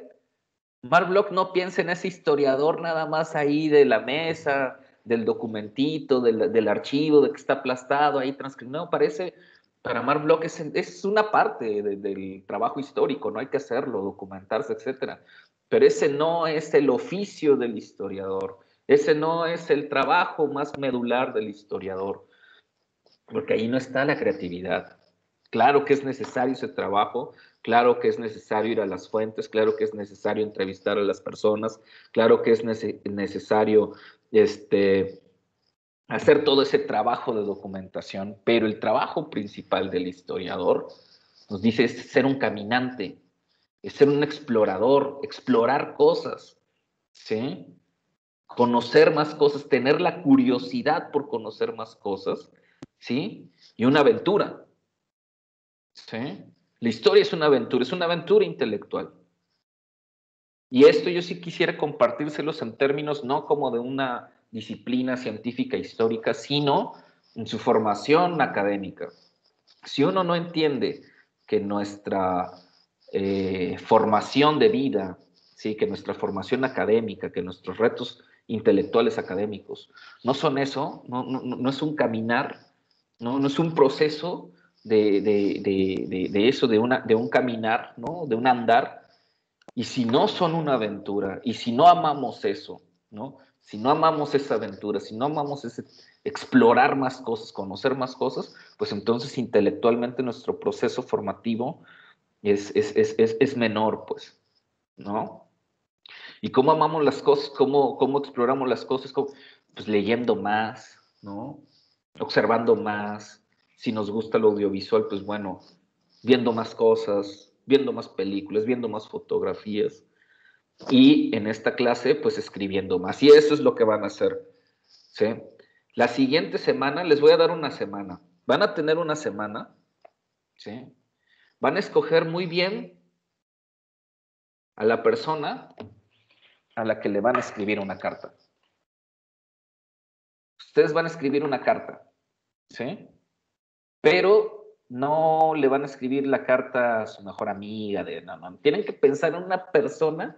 Mark Bloch no piensa en ese historiador nada más ahí de la mesa, del documentito, del archivo, de que está aplastado ahí transcrito. No, parece, para Mark Bloch es una parte del trabajo histórico, no hay que hacerlo, documentarse, etc. Pero ese no es el oficio del historiador, ese no es el trabajo más medular del historiador, porque ahí no está la creatividad. Claro que es necesario ese trabajo, claro que es necesario ir a las fuentes, claro que es necesario entrevistar a las personas, claro que es necesario hacer todo ese trabajo de documentación, pero el trabajo principal del historiador, nos dice, es ser un caminante, es ser un explorador, explorar cosas, ¿sí? Conocer más cosas, tener la curiosidad por conocer más cosas, ¿sí? Y una aventura, ¿sí? La historia es una aventura intelectual. Y esto yo sí quisiera compartírselos en términos no como de una disciplina científica histórica, sino en su formación académica. Si uno no entiende que nuestra formación de vida, ¿sí? Que nuestra formación académica, que nuestros retos intelectuales académicos no son eso, no es un caminar, no es un proceso de eso, de un caminar, ¿no? De un andar. Y si no son una aventura, y si no amamos eso, ¿no? Si no amamos esa aventura, si no amamos ese explorar más cosas, conocer más cosas, pues entonces intelectualmente nuestro proceso formativo es menor, pues, ¿no? ¿Y cómo amamos las cosas? ¿Cómo exploramos las cosas? Pues leyendo más, ¿no? Observando más. Si nos gusta lo audiovisual, pues bueno, viendo más cosas, viendo más películas, viendo más fotografías. Y en esta clase, pues escribiendo más. Y eso es lo que van a hacer, ¿sí? La siguiente semana, les voy a dar una semana. Van a tener una semana, ¿sí? Van a escoger muy bien a la persona a la que le van a escribir una carta. Ustedes van a escribir una carta, ¿sí? Pero no le van a escribir la carta a su mejor amiga, no. Tienen que pensar en una persona.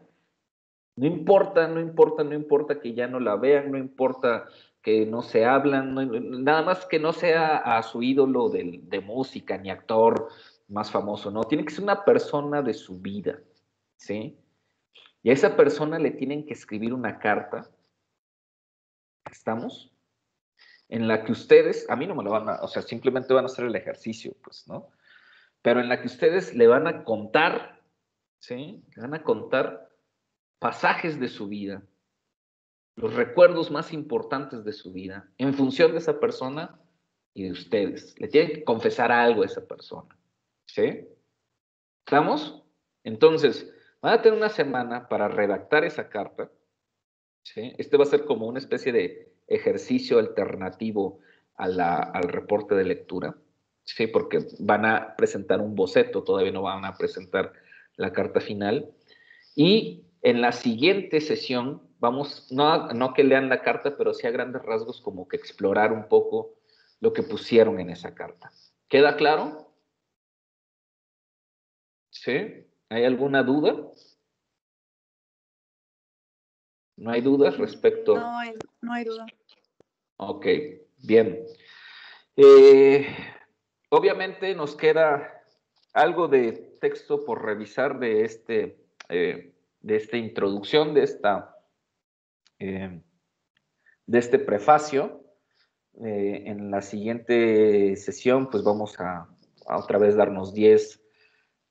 No importa que ya no la vean, no importa que no se hablan, nada más que no sea a su ídolo de música, ni actor más famoso, no. Tiene que ser una persona de su vida, ¿sí? Y a esa persona le tienen que escribir una carta, ¿estamos? En la que ustedes, a mí no me lo van a, o sea, simplemente van a hacer el ejercicio, pues, ¿no? Pero en la que ustedes le van a contar, ¿sí? Le van a contar pasajes de su vida, los recuerdos más importantes de su vida, en función de esa persona y de ustedes. Le tienen que confesar algo a esa persona, ¿sí? ¿Estamos? Entonces, van a tener una semana para redactar esa carta, ¿sí? Este va a ser como una especie de ejercicio alternativo al reporte de lectura, ¿sí? Porque van a presentar un boceto, todavía no van a presentar la carta final. Y en la siguiente sesión vamos, no que lean la carta, pero sí a grandes rasgos como que explorar un poco lo que pusieron en esa carta. ¿Queda claro? ¿Sí? ¿Hay alguna duda? ¿No hay dudas respecto? No hay duda. Ok, bien. Obviamente nos queda algo de texto por revisar de esta introducción, de este prefacio. En la siguiente sesión, pues vamos a otra vez darnos 10,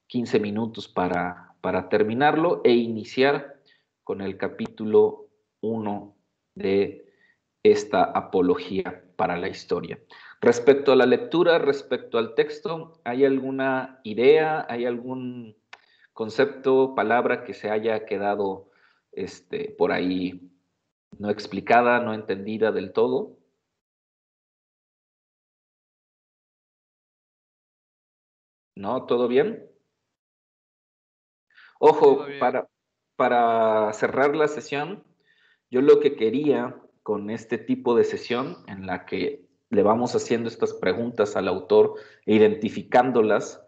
15 minutos para terminarlo e iniciar con el capítulo 1 de esta apología para la historia. Respecto a la lectura, respecto al texto, ¿hay alguna idea, hay algún concepto, palabra que se haya quedado por ahí no explicada, no entendida del todo? ¿No? ¿Todo bien? Ojo, para cerrar la sesión, yo lo que quería con este tipo de sesión en la que le vamos haciendo estas preguntas al autor e identificándolas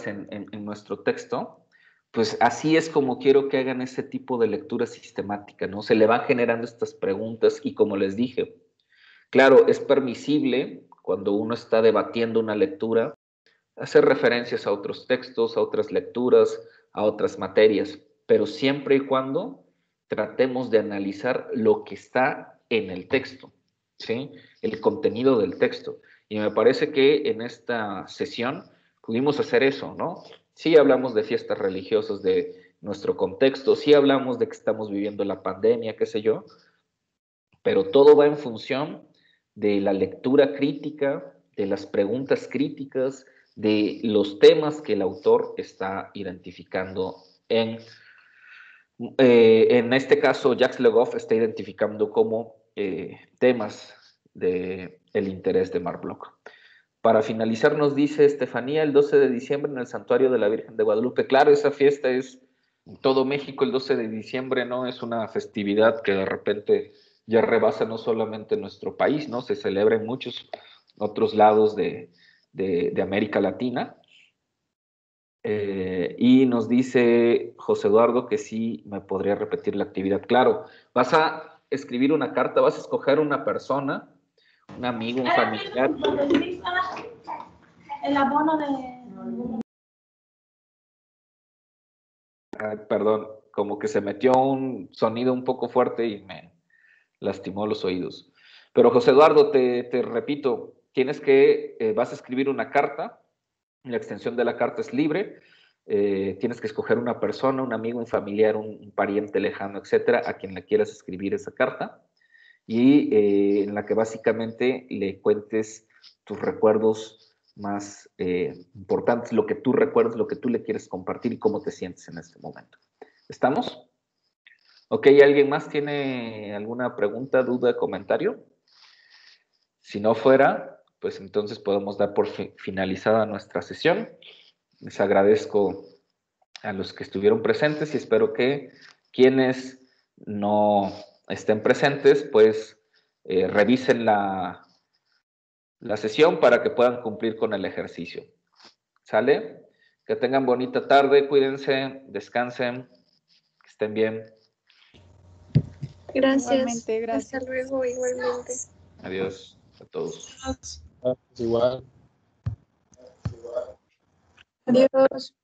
en nuestro texto, pues así es como quiero que hagan ese tipo de lectura sistemática, ¿no? Se le van generando estas preguntas y como les dije, claro, es permisible cuando uno está debatiendo una lectura hacer referencias a otros textos, a otras lecturas, a otras materias, pero siempre y cuando tratemos de analizar lo que está en el texto, ¿sí? El contenido del texto. Y me parece que en esta sesión pudimos hacer eso, ¿no? Sí hablamos de fiestas religiosas de nuestro contexto, sí hablamos de que estamos viviendo la pandemia, qué sé yo, pero todo va en función de la lectura crítica, de las preguntas críticas, de los temas que el autor está identificando en este caso, Jacques Le Goff está identificando como temas del interés de Marc Bloch. Para finalizar, nos dice Estefanía, el 12 de diciembre en el Santuario de la Virgen de Guadalupe. Claro, esa fiesta es en todo México el 12 de diciembre, ¿no? Es una festividad que de repente ya rebasa no solamente nuestro país, ¿no? Se celebra en muchos otros lados de América Latina. Y nos dice José Eduardo que sí me podría repetir la actividad. Claro, vas a escribir una carta, vas a escoger una persona, un amigo, un familiar. El abono de... Perdón, como que se metió un sonido un poco fuerte y me lastimó los oídos. Pero José Eduardo, te repito, vas a escribir una carta, la extensión de la carta es libre, tienes que escoger una persona, un amigo, un familiar, un pariente lejano, etcétera, a quien le quieras escribir esa carta, y en la que básicamente le cuentes tus recuerdos más importantes, lo que tú recuerdas, lo que tú le quieres compartir y cómo te sientes en este momento. ¿Estamos? Ok, ¿alguien más tiene alguna pregunta, duda, comentario? Si no fuera, pues entonces podemos dar por finalizada nuestra sesión. Les agradezco a los que estuvieron presentes y espero que quienes no estén presentes, pues revisen la sesión para que puedan cumplir con el ejercicio. ¿Sale? Que tengan bonita tarde, cuídense, descansen, que estén bien. Gracias. Igualmente, gracias. Hasta luego, igualmente. Adiós a todos. Igual. Adiós.